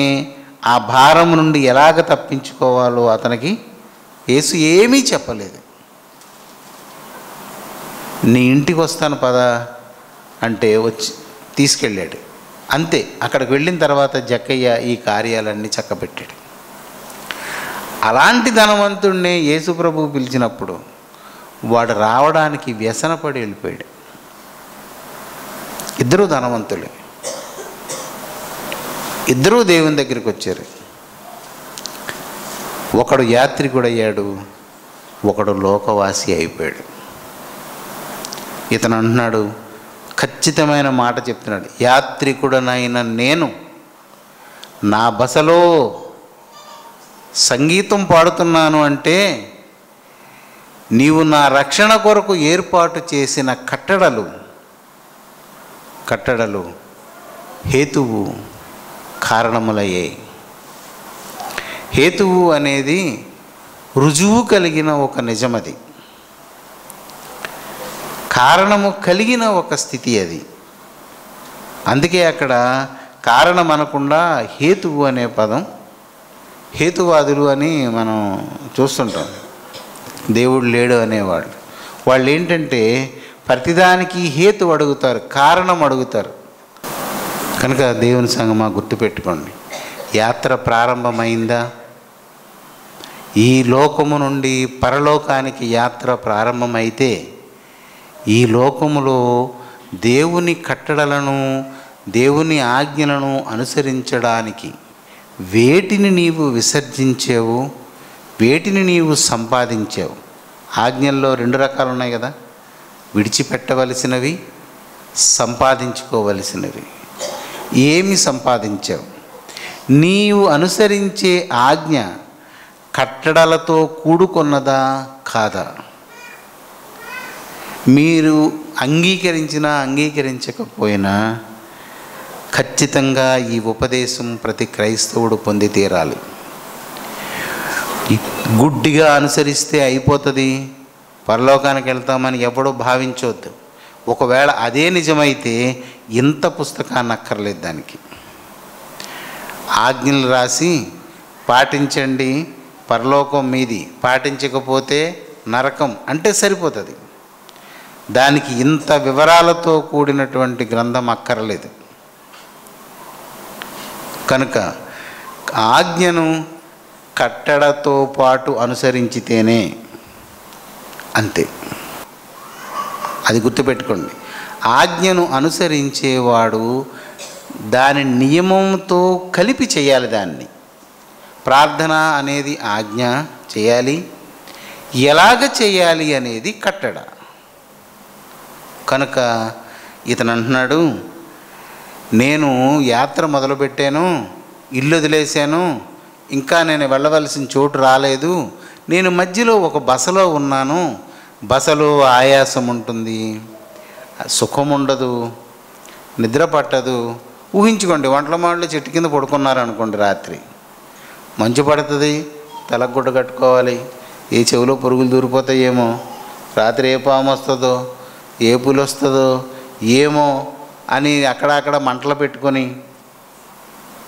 ఆ భారం నుండి ఎలాగ తప్పించుకోవాలో అతనికి యేసు ఏమీ చెప్పలేదు. నీ ఇంటికి వస్తాను పదా అంటే వచ్చి తీసుకెళ్ళాడు. అంతే. అక్కడికి వెళ్ళిన తర్వాత జక్కయ్య ఈ కార్యాలన్నీ చక్కబెట్టాడు. అలాంటి ధనవంతుడిని యేసు ప్రభువు పిలిచినప్పుడు వాడు రావడానికి వ్యసనపడి వెళ్ళిపోయాడు. ఇద్దరూ ధనవంతులే, ఇద్దరూ దేవుని దగ్గరికి వచ్చారు. ఒకడు యాత్రికుడయ్యాడు, ఒకడు లోకవాసి అయిపోయాడు. ఇతను అంటున్నాడు, ఖచ్చితమైన మాట చెప్తున్నాడు, యాత్రికుడనైన నేను నా బసలో సంగీతం పాడుతున్నాను అంటే నీవు నా రక్షణ కొరకు ఏర్పాటు చేసిన కట్టడలు హేతువు కారణములయ్యాయి. హేతువు అనేది రుజువు కలిగిన ఒక నిజమది, కారణము కలిగిన ఒక స్థితి అది. అందుకే అక్కడ కారణం అనకుండా హేతువు అనే పదం, హేతువాదులు అని మనం చూస్తుంటాం. దేవుడు లేడు అనేవాళ్ళు, వాళ్ళు ఏంటంటే ప్రతిదానికి హేతు అడుగుతారు, కారణం అడుగుతారు. కనుక దేవుని సంగమా గుర్తుపెట్టుకోండి, యాత్ర ప్రారంభమైందా? ఈ లోకము నుండి పరలోకానికి యాత్ర ప్రారంభమైతే ఈ లోకములో దేవుని కట్టడలను దేవుని ఆజ్ఞలను అనుసరించడానికి వేటిని నీవు విసర్జించావు, వేటిని నీవు సంపాదించావు? ఆజ్ఞల్లో రెండు రకాలు ఉన్నాయి కదా, విడిచిపెట్టవలసినవి, సంపాదించుకోవలసినవి. ఏమి సంపాదించావు? నీవు అనుసరించే ఆజ్ఞ కట్టడలతో కూడుకున్నదా కాదా? మీరు అంగీకరించినా అంగీకరించకపోయినా ఖచ్చితంగా ఈ ఉపదేశం ప్రతి క్రైస్తవుడు పొంది తీరాలి. గుడ్డిగా అనుసరిస్తే అయిపోతుంది, పరలోకానికి వెళ్తామని ఎవడో భావించవద్దు. ఒకవేళ అదే నిజమైతే ఇంత పుస్తకాన్ని అక్కర్లేదు దానికి. ఆజ్ఞలు రాసి పాటించండి పరలోకం మీది, పాటించకపోతే నరకం అంటే సరిపోతుంది. దానికి ఇంత వివరాలతో కూడినటువంటి గ్రంథం అక్కర్లేదు. కనుక ఆజ్ఞను కట్టడతో పాటు అనుసరించితేనే, అంతే. అది గుర్తుపెట్టుకోండి. ఆజ్ఞను అనుసరించేవాడు దాని నియమంతో కలిపి చేయాలి. దాన్ని ప్రార్థన అనేది ఆజ్ఞ చేయాలి, ఎలాగ చేయాలి అనేది కట్టడ. కనుక ఇతను అంటున్నాడు, నేను యాత్ర మొదలుపెట్టాను, ఇల్లు వదిలేశాను, ఇంకా నేను వెళ్ళవలసిన చోటు రాలేదు, నేను మధ్యలో ఒక బసలో ఉన్నాను. బసలో ఆయాసం ఉంటుంది, సుఖం ఉండదు, నిద్ర పట్టదు. ఊహించుకోండి, వంటల మాటలు చెట్టు కింద పడుకున్నారు అనుకోండి, రాత్రి మంచు పడుతుంది, తలగుడ్డ కట్టుకోవాలి, ఏ చెవిలో పురుగులు దూరిపోతాయేమో, రాత్రి ఏ పాము వస్తుందో, ఏ పులి వస్తుందో ఏమో అని అక్కడక్కడ మంటలు పెట్టుకొని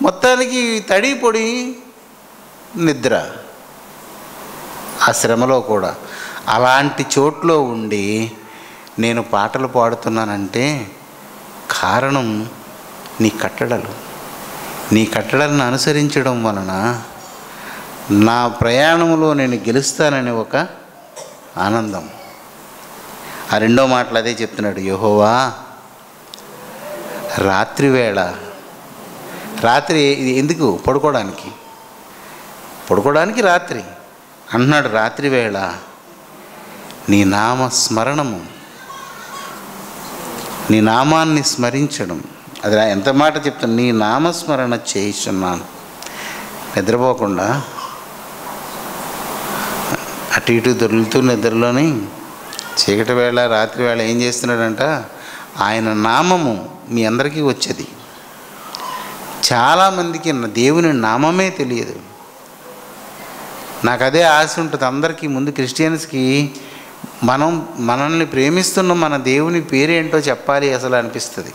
మొత్తానికి తడి పొడి నిద్ర. ఆ శ్రమలో కూడా అలాంటి చోట్లో ఉండి నేను పాటలు పాడుతున్నానంటే కారణం నీ కట్టడలు. నీ కట్టడలను అనుసరించడం వలన నా ప్రయాణంలో నేను గెలుస్తానని ఒక ఆనందం. ఆ రెండో మాటలు అదే చెప్తున్నాడు, యెహోవా రాత్రివేళ, రాత్రి ఇది ఎందుకు? పడుకోవడానికి రాత్రి అంటున్నాడు. రాత్రివేళ నీ నామస్మరణము, నీ నామాన్ని స్మరించడం, అది ఎంత మాట చెప్తాను, నీ నామస్మరణ చేయిస్తున్నాను. నిద్రపోకుండా అటు ఇటు దొరుకుతూ నిద్రలోని చీకటి వేళ రాత్రి వేళ ఏం చేస్తున్నాడంట, ఆయన నామము మీ అందరికీ వచ్చేది. చాలామందికి దేవుని నామమే తెలియదు. నాకు అదే ఆశ ఉంటుంది అందరికీ. ముందు క్రిస్టియన్స్కి మనల్ని ప్రేమిస్తున్న మన దేవుని పేరేంటో చెప్పాలి అసలు అనిపిస్తుంది.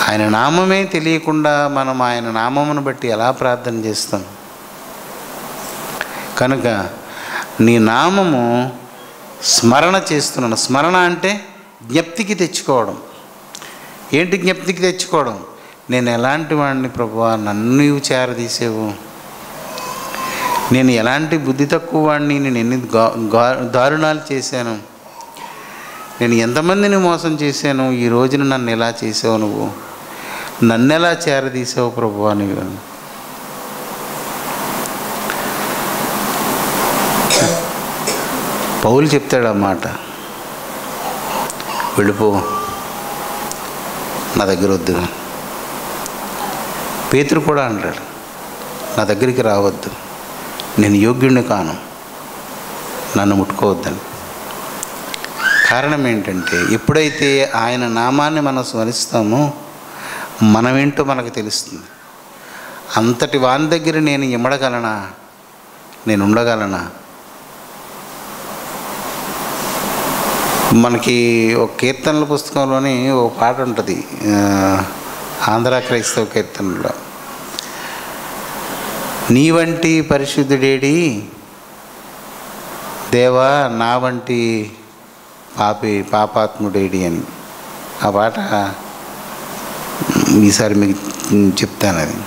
ఆయన నామమే తెలియకుండా మనం ఆయన నామమును బట్టి ఎలా ప్రార్థన చేస్తాం? కనుక నీ నామము స్మరణ చేస్తున్నాను. స్మరణ అంటే జ్ఞప్తికి తెచ్చుకోవడం. ఏంటి జ్ఞప్తికి తెచ్చుకోవడం? నేను ఎలాంటి వాడిని ప్రభువా, నన్ను నీవు చేరదీసేవు. నేను ఎలాంటి బుద్ధి తక్కువ వాడిని, నేను ఎన్ని దారుణాలు చేశాను, నేను ఎంతమందిని మోసం చేశాను, ఈ రోజున నన్ను ఎలా చేసావు, నువ్వు నన్ను ఎలా చేరదీసావు ప్రభువా నీవు. పౌలు చెప్తాడు ఆ మాట, వెళ్ళిపో, నా దగ్గర వద్దు. పేతురు కూడా అంటాడు, నా దగ్గరికి రావద్దు, నేను యోగ్యుడిని కాను, నన్ను ముట్టుకోవద్దని. కారణం ఏంటంటే ఎప్పుడైతే ఆయన నామాన్ని మనం స్మరిస్తామో మనమేంటో మనకు తెలుస్తుంది. అంతటి వాని దగ్గర నేను ఇమ్మడగలనా, నేను ఉండగలనా? మనకి ఒక కీర్తనల పుస్తకంలోని ఒక పాట ఉంటుంది, ఆంధ్ర క్రైస్తవ కీర్తనలో, నీ వంటి పరిశుద్ధుడేడి దేవా, నా వంటి పాపాత్ముడేడి అని. ఆ పాట ఈసారి మీకు చెప్తాను. అది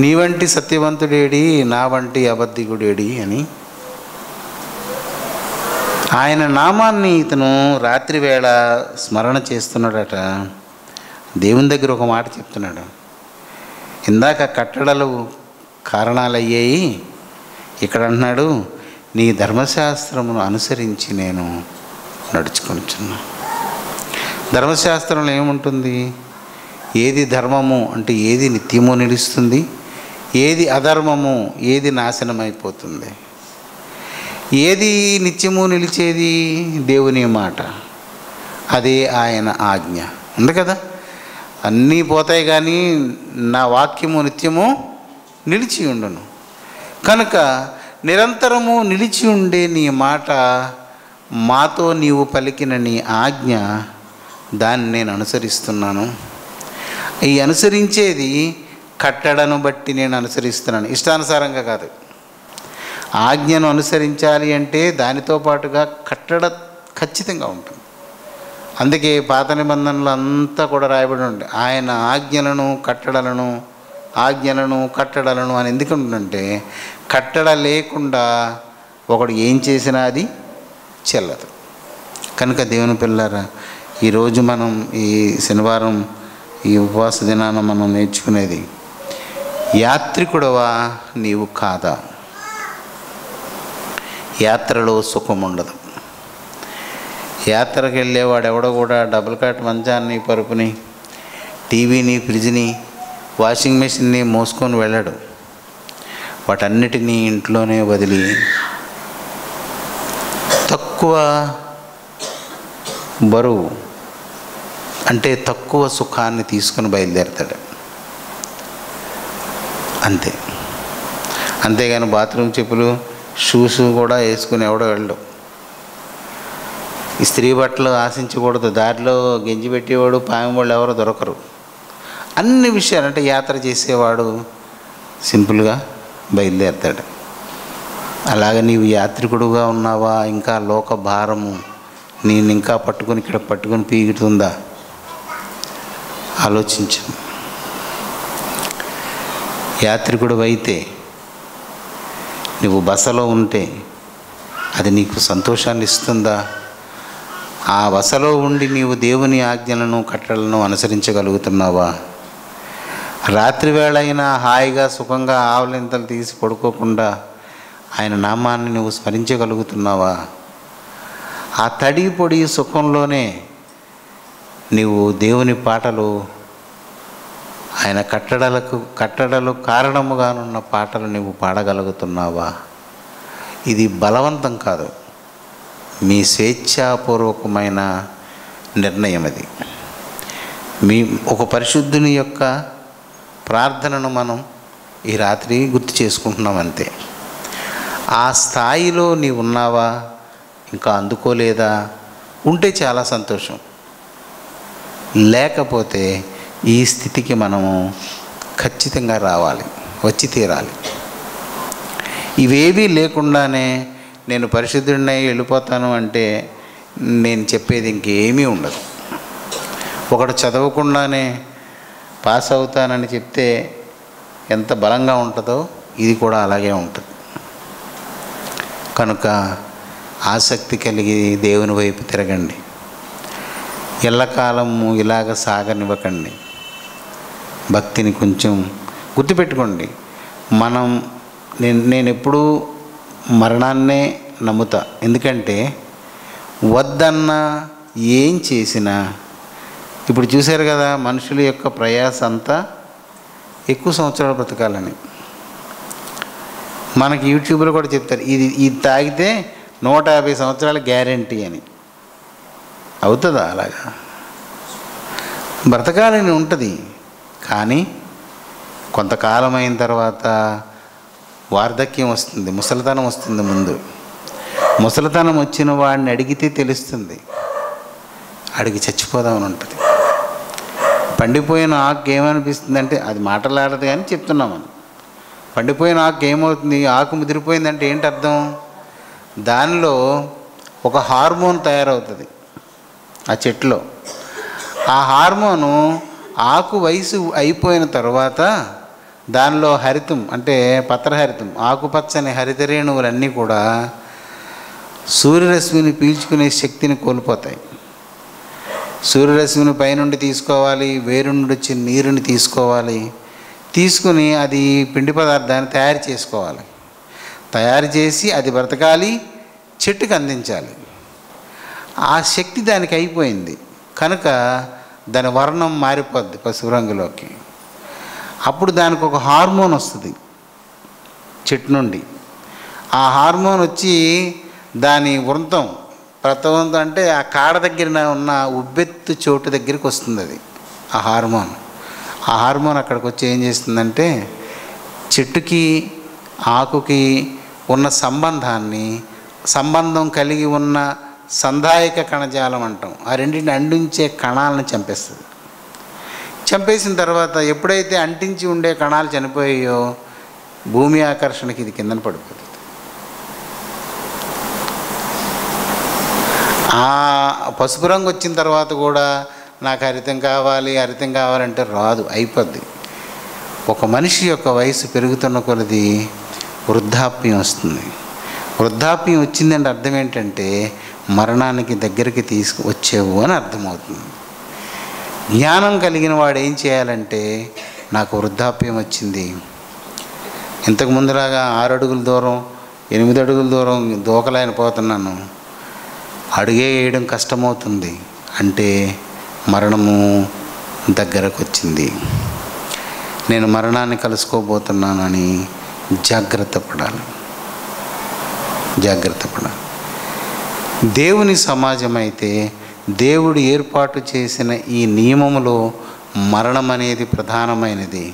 నీ వంటి సత్యవంతుడేడి, నా వంటి అబద్ధికుడేడి అని. ఆయన నామాన్ని ఇతను రాత్రి వేళ స్మరణ చేస్తున్నాడట. దేవుని దగ్గర ఒక మాట చెప్తున్నాడు, ఇందాక కట్టడలు కారణాలయ్యాయి, ఇక్కడ అంటున్నాడు నీ ధర్మశాస్త్రమును అనుసరించి నేను నడుచుకొనిచున్నా. ధర్మశాస్త్రంలో ఏముంటుంది? ఏది ధర్మము అంటే ఏది నిత్యము నిలుస్తుంది, ఏది అధర్మము, ఏది నాశనమైపోతుంది. ఏది నిత్యము నిలిచేది? దేవుని మాట, అదే ఆయన ఆజ్ఞ ఉంది కదా. అన్నీ పోతాయి కానీ నా వాక్యము నిత్యము నిలిచి ఉండును. కనుక నిరంతరము నిలిచి ఉండే నీ మాట, మాతో నీవు పలికిన నీ ఆజ్ఞ, దాన్ని నేను అనుసరిస్తున్నాను. ఈ అనుసరించేది కట్టడను బట్టి నేను అనుసరిస్తున్నాను, ఇష్టానుసారంగా కాదు. ఆజ్ఞను అనుసరించాలి అంటే దానితో పాటుగా కట్టడ ఖచ్చితంగా ఉంటుంది. అందుకే పాత నిబంధనలు అంతా కూడా రాయబడి ఉంది, ఆయన ఆజ్ఞలను కట్టడలను అని. ఎందుకంటే కట్టడ లేకుండా ఒకడు ఏం చేసినా అది చెల్లదు. కనుక దేవుని పిల్లారా, ఈరోజు మనం ఈ శనివారం ఈ ఉపవాస దినాన మనం నేర్చుకునేది, యాత్రికుడవా నీవు కాదా? యాత్రలో సుఖం ఉండదు. యాత్రకు వెళ్ళేవాడు ఎవడో కూడా డబుల్ కాట్ మంచాన్ని, పరుపుని, టీవీని, ఫ్రిడ్జ్ని, వాషింగ్ మెషిన్ని మోసుకొని వెళ్ళాడు. వాటన్నిటినీ ఇంట్లోనే వదిలి తక్కువ బరువు అంటే తక్కువ సుఖాన్ని తీసుకుని బయలుదేరతాడు. అంతేగాని బాత్రూమ్ చెప్పులు, షూస్ కూడా వేసుకుని ఎవడో వెళ్ళడు. ఈ స్త్రీ బట్టలు ఆశించకూడదు. దారిలో గెంజి పెట్టేవాడు, పాము వాళ్ళు ఎవరో దొరకరు. అన్ని విషయాలు అంటే యాత్ర చేసేవాడు సింపుల్గా బయలుదేరతాడు. అలాగే నీవు యాత్రికుడుగా ఉన్నావా? ఇంకా లోక భారము నేను ఇంకా ఇక్కడ పట్టుకొని పీగుతుందా? ఆలోచించు. యాత్రికుడు అయితే నువ్వు బసలో ఉంటే అది నీకు సంతోషాన్ని ఇస్తుందా? ఆ బసలో ఉండి నీవు దేవుని ఆజ్ఞలను, కట్టడలను అనుసరించగలుగుతున్నావా? రాత్రి వేళ అయినా హాయిగా సుఖంగా ఆవలింతలు తీసి పడుకోకుండా ఆయన నామాన్ని నువ్వు స్మరించగలుగుతున్నావా? ఆ తడి పొడి సుఖంలోనే నీవు దేవుని పాటలు, ఆయన కట్టడలు కారణముగానున్న పాటలు నువ్వు పాడగలుగుతున్నావా? ఇది బలవంతం కాదు, మీ స్వేచ్ఛాపూర్వకమైన నిర్ణయం. అది మీ ఒక పరిశుద్ధుని యొక్క ప్రార్థనను మనం ఈ రాత్రి గుర్తు చేసుకుంటున్నాం అంతే. ఆ స్థాయిలో నీవు ఉన్నావా, ఇంకా అందుకోలేదా? ఉంటే చాలా సంతోషం. లేకపోతే ఈ స్థితికి మనము ఖచ్చితంగా రావాలి, వచ్చి తీరాలి. ఇవేవీ లేకుండానే నేను పరిశుద్ధుడినై వెళ్ళిపోతాను అంటే నేను చెప్పేది ఇంకేమీ ఉండదు. ఒకడు చదవకుండానే పాస్ అవుతానని చెప్తే ఎంత బలంగా ఉంటుందో ఇది కూడా అలాగే ఉంటుంది. కనుక ఆసక్తి కలిగి దేవుని వైపు తిరగండి. ఎల్లకాలము ఇలాగ సాగనివ్వకండి. భక్తిని కొంచెం గుర్తుపెట్టుకోండి. నేను ఎప్పుడూ మరణాన్నే నమ్ముతా. ఎందుకంటే వద్దన్నా ఏం చేసినా, ఇప్పుడు చూశారు కదా మనుషుల యొక్క ప్రయాస అంతా ఎక్కువ సంవత్సరాలు బ్రతకాలని. మనకి యూట్యూబ్లో కూడా చెప్తారు, ఇది తాగితే 150 సంవత్సరాల గ్యారెంటీ అని. అవుతుందా? అలాగా బ్రతకాలని ఉంటుంది. కానీ కొంతకాలం అయిన తర్వాత వార్ధక్యం వస్తుంది, ముసలితనం వస్తుంది. ముందు ముసలితనం వచ్చిన వాడిని అడిగితే తెలుస్తుంది, అడిగి చచ్చిపోదామని ఉంటుంది. పండిపోయిన ఆకు ఏమనిపిస్తుంది అంటే, అది మాటలాడదు కానీ చెప్తున్నామని. పండిపోయిన ఆకు ఏమవుతుంది? ఆకు ముదిరిపోయిందంటే ఏంటి అర్థం? దానిలో ఒక హార్మోన్ తయారవుతుంది ఆ చెట్టులో. ఆ హార్మోను ఆకు వయసు అయిపోయిన తర్వాత దానిలో హరితం అంటే పత్రహరితం, ఆకుపచ్చని హరితరేణువులన్నీ కూడా సూర్యరశ్మిని పీల్చుకునే శక్తిని కోల్పోతాయి. సూర్యరశ్మిని పైనుండి తీసుకోవాలి, వేరు నుండి వచ్చి నీరుని తీసుకోవాలి, తీసుకుని అది పిండి పదార్థాన్ని తయారు చేసుకోవాలి. తయారు చేసి అది బ్రతకాలి, చెట్టుకు అందించాలి. ఆ శక్తి దానికి అయిపోయింది కనుక దాని వర్ణం మారిపోద్ది పసుపు రంగులోకి. అప్పుడు దానికి ఒక హార్మోన్ వస్తుంది చెట్టు నుండి. ఆ హార్మోన్ వచ్చి దాని వృంతం, ప్రతవంతం అంటే ఆ కాడ దగ్గర ఉన్న ఉబ్బెత్తు చోటు దగ్గరికి వస్తుంది అది ఆ హార్మోన్. ఆ హార్మోన్ అక్కడికి వచ్చి ఏం చేస్తుందంటే చెట్టుకి ఆకుకి ఉన్న సంబంధం కలిగి ఉన్న సంధాయక కణజాలం అంటాం, ఆ రెండింటిని అంటించే కణాలను చంపేస్తుంది. చంపేసిన తర్వాత ఎప్పుడైతే అంటించి ఉండే కణాలు చనిపోయాయో భూమి ఆకర్షణకి ఇది కిందన పడిపోతుంది. ఆ పసుపు రంగు వచ్చిన తర్వాత కూడా నాకు హరితం కావాలంటే రాదు, అయిపోద్ది. ఒక మనిషి యొక్క వయసు పెరుగుతున్న కొలది వృద్ధాప్యం వస్తుంది. వృద్ధాప్యం వచ్చిందంటే అర్థం ఏంటంటే మరణానికి దగ్గరికి తీసుకువచ్చేవు అని అర్థమవుతుంది. జ్ఞానం కలిగిన వాడు ఏం చేయాలంటే, నాకు వృద్ధాప్యం వచ్చింది, ఇంతకు ముందులాగా 6 అడుగుల దూరం 8 అడుగుల దూరం దూకలేకపోతున్నాను, అడుగే వేయడం కష్టమవుతుంది అంటే మరణము దగ్గరకు వచ్చింది, నేను మరణాన్ని కలుసుకోబోతున్నానని జాగ్రత్త పడాలి. దేవుని సమాజం అయితే దేవుడు ఏర్పాటు చేసిన ఈ నియమములో మరణం అనేది ప్రధానమైనది.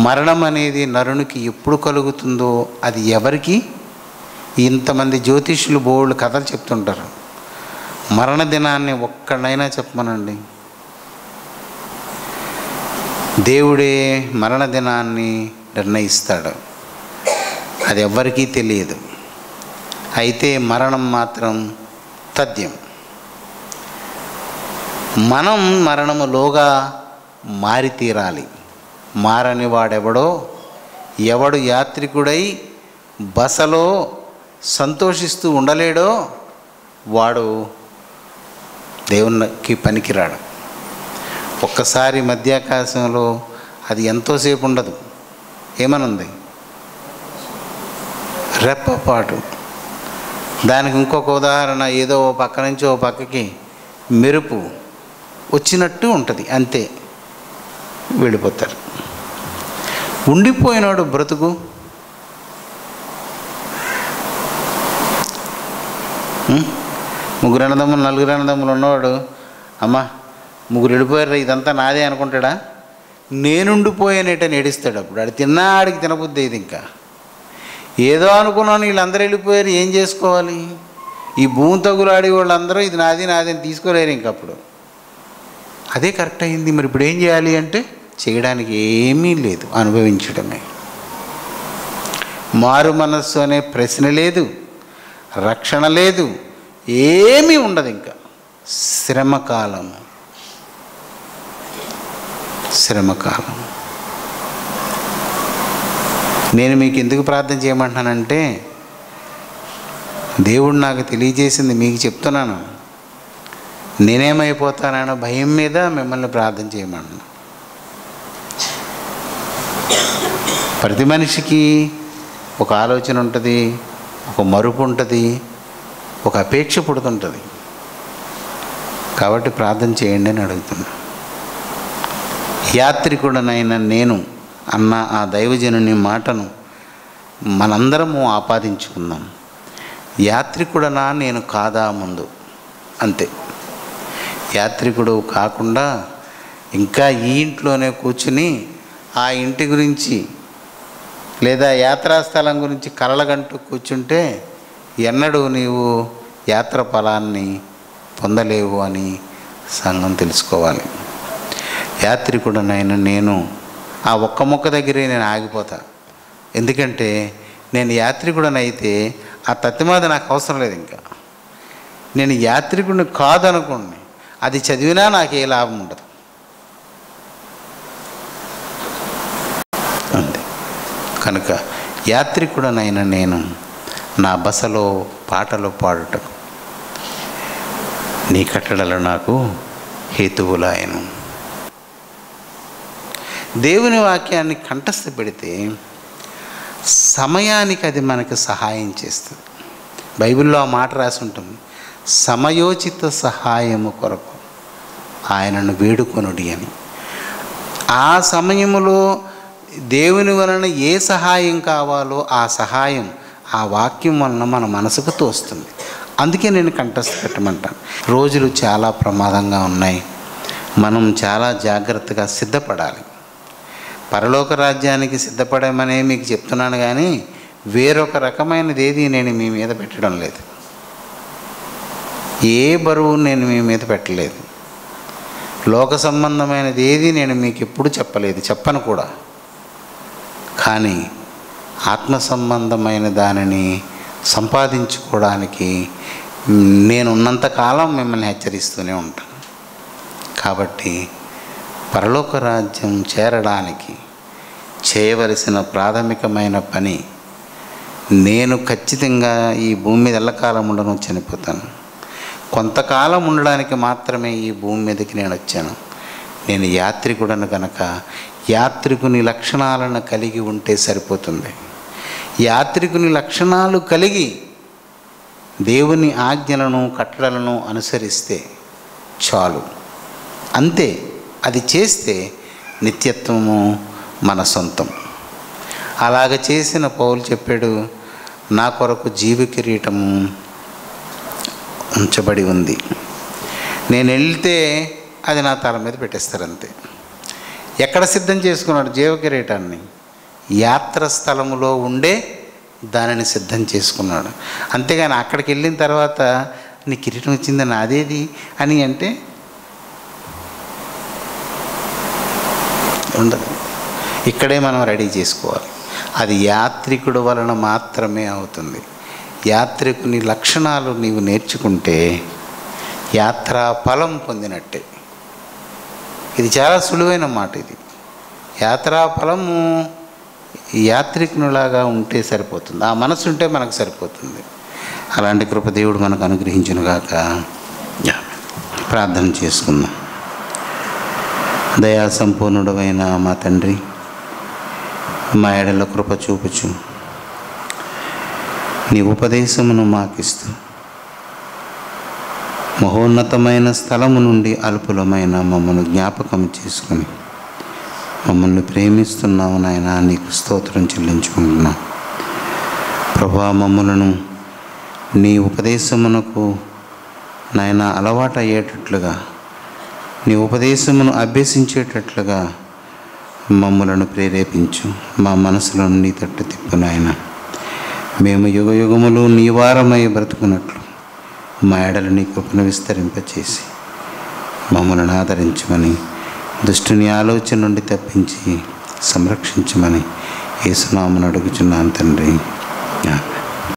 మరణం అనేది నరునికి ఎప్పుడు కలుగుతుందో అది ఎవరికి, ఇంతమంది జ్యోతిష్యులు బోళ్ళు కథలు చెప్తుంటారు. మరణ దినాన్ని ఒక్కడైనా చెప్పమనండి. దేవుడే మరణ దినాన్ని నిర్ణయిస్తాడు, అది ఎవ్వరికీ తెలియదు. అయితే మరణం మాత్రం తథ్యం. మనం మరణములోగా మారి తీరాలి. మారని వాడెవడో, ఎవడు యాత్రికుడై బసలో సంతోషిస్తూ ఉండలేడో వాడు దేవునికి పనికిరాడు. ఒక్కసారి మధ్యాకాశంలో అది ఎంతోసేపు ఉండదు, ఏమనుంది, రెప్పపాటు. దానికి ఇంకొక ఉదాహరణ, ఏదో ఓ పక్క నుంచి ఓ పక్కకి మెరుపు వచ్చినట్టు ఉంటుంది, అంతే, వెళ్ళిపోతారు. ఉండిపోయినాడు బ్రతుకు. ముగ్గురు అన్నదమ్ములు 4 అన్నదమ్ములు ఉన్నవాడు, అమ్మా 3 వెళ్ళిపోయారు ఇదంతా నాదే అనుకుంటాడా? నేనుండిపోయానేటని ఏడుస్తాడు. అప్పుడు ఆడు తిన్నాడికి తినబుద్ది ఇది. ఇంకా ఏదో అనుకున్నాను, వీళ్ళందరూ వెళ్ళిపోయారు, ఏం చేసుకోవాలి? ఈ భూమి తగులాడి వాళ్ళందరూ ఇది నాది నాది అని తీసుకోలేరు ఇంకప్పుడు. అదే కరెక్ట్ అయింది. మరి ఇప్పుడు ఏం చేయాలి అంటే చేయడానికి ఏమీ లేదు, అనుభవించడమే. మారు మనస్సు అనే ప్రశ్న లేదు, రక్షణ లేదు, ఏమీ ఉండదు. ఇంకా శ్రమకాలము. నేను మీకు ఎందుకు ప్రార్థన చేయమంటున్నానంటే, దేవుడు నాకు తెలియజేసింది మీకు చెప్తున్నాను. నేనేమైపోతానో భయం మీద మిమ్మల్ని ప్రార్థన చేయమంటున్నాను. ప్రతి మనిషికి ఒక ఆలోచన ఉంటుంది, ఒక మరుపు ఉంటుంది, ఒక అపేక్ష పుడుతుంటుంది. కాబట్టి ప్రార్థన చేయండి అని అడుగుతున్నా. యాత్రికుడనైన నేను అన్న ఆ దైవజనుని మాటను మనందరము ఆపాదించుకుందాం. యాత్రికుడనా నేను కాదా ముందు, అంతే. యాత్రికుడు కాకుండా ఇంకా ఈ ఇంట్లోనే కూర్చుని ఆ ఇంటి గురించి లేదా యాత్రాస్థలం గురించి కలలగంటూ కూర్చుంటే ఎన్నడూ నీవు యాత్ర ఫలాన్ని పొందలేవు అని సంఘం తెలుసుకోవాలి. యాత్రికుడనైనా నేను ఆ ఒక్క మొక్క దగ్గరే నేను ఆగిపోతా. ఎందుకంటే నేను యాత్రికుడనైతే ఆ తత్తిమాద నాకు అవసరం లేదు. ఇంకా నేను యాత్రికుడిని కాదనుకోండి, అది చదివినా నాకు ఏ లాభం ఉండదు. అంతే. కనుక యాత్రికుడనైనా నేను నా బసలో పాటలు పాడుటకు నీ కట్టడలు నాకు హేతువులాయను. దేవుని వాక్యాన్ని కంఠస్థ పెడితే సమయానికి అది మనకు సహాయం చేస్తుంది. బైబిల్లో ఆ మాట రాసి ఉంటుంది, సమయోచిత సహాయము కొరకు ఆయనను వేడుకొనుడి అని. ఆ సమయములో దేవుని వలన ఏ సహాయం కావాలో ఆ సహాయం ఆ వాక్యం వలన మన మనసుకు తోస్తుంది. అందుకే నేను కంఠస్థ పెట్టమంటాను. రోజులు చాలా ప్రమాదంగా ఉన్నాయి. మనం చాలా జాగ్రత్తగా సిద్ధపడాలి. పరలోక రాజ్యానికి సిద్ధపడమనే మీకు చెప్తున్నాను, కానీ వేరొక రకమైనది ఏది నేను మీ మీద పెట్టడం లేదు. ఏ బరువు నేను మీ మీద పెట్టలేదు. లోక సంబంధమైనది ఏది నేను మీకు ఎప్పుడు చెప్పలేదు, చెప్పను కూడా. కానీ ఆత్మ సంబంధమైన దానిని సంపాదించుకోవడానికి నేనున్నంతకాలం మిమ్మల్ని హెచ్చరిస్తూనే ఉంటాను. కాబట్టి పరలోక రాజ్యం చేరడానికి చేయవలసిన ప్రాథమికమైన పని, నేను ఖచ్చితంగా ఈ భూమి మీద ఎల్లకాలం ఉండను, చనిపోతాను. కొంతకాలం ఉండడానికి మాత్రమే ఈ భూమి మీదకి నేను వచ్చాను. నేను యాత్రికుడను కనుక యాత్రికుని లక్షణాలను కలిగి ఉంటే సరిపోతుంది. యాత్రికుని లక్షణాలు కలిగి దేవుని ఆజ్ఞలను కట్టడలను అనుసరిస్తే చాలు, అంతే. అది చేస్తే నిత్యత్వము మన సొంతం. అలాగ చేసిన పౌలు చెప్పాడు, నా కొరకు జీవ కిరీటము ఉంచబడి ఉంది. నేను వెళ్తే అది నా తల మీద పెట్టేస్తారు, అంతే. ఎక్కడ సిద్ధం చేసుకున్నాడు జీవ కిరీటాన్ని? యాత్ర స్థలములో ఉండే దానిని సిద్ధం చేసుకున్నాడు. అంతేగాని అక్కడికి వెళ్ళిన తర్వాత నీ కిరీటం వచ్చింది నాదేది అని అంటే ఉండదు. ఇక్కడే మనం రెడీ చేసుకోవాలి. అది యాత్రికుడు వలన మాత్రమే అవుతుంది. యాత్రికుని లక్షణాలు నీవు నేర్చుకుంటే యాత్రా ఫలం పొందినట్టే. ఇది చాలా సులువైన మాట. ఇది యాత్రా ఫలము యాత్రికునిలాగా ఉంటే సరిపోతుంది. ఆ మనసు ఉంటే మనకు సరిపోతుంది. అలాంటి కృప దేవుడు మనకు అనుగ్రహించునుగాక. ప్రార్థన చేసుకుందాం. దయా సంపూర్ణుడైన మా తండ్రి, మా ఎడల కృప చూపుచు నీ ఉపదేశమును మాకిస్తూ మహోన్నతమైన స్థలము నుండి అల్పులమైన మమ్మల్ని జ్ఞాపకం చేసుకుని మమ్మల్ని ప్రేమిస్తున్నావు నాయన. నీకు స్తోత్రం చెల్లించుకుంటున్నాం ప్రభా. మమ్మలను నీ ఉపదేశమునకు నాయన అలవాటు అయ్యేటట్లుగా, నీ ఉపదేశమును అభ్యసించేటట్లుగా మమ్మలను ప్రేరేపించు. మా మనసులను నీ తట్టు తిప్పు నాయన. మేము యుగయుగములు నీ వారమై బ్రతుకున్నట్లు మా ఎడలు నీ కృపను విస్తరింపచేసి మమ్మల్ని ఆదరించమని, దుష్టుని ఆలోచన నుండి తప్పించి సంరక్షించమని యేసునామమున అడుగుచున్నాను తండ్రి.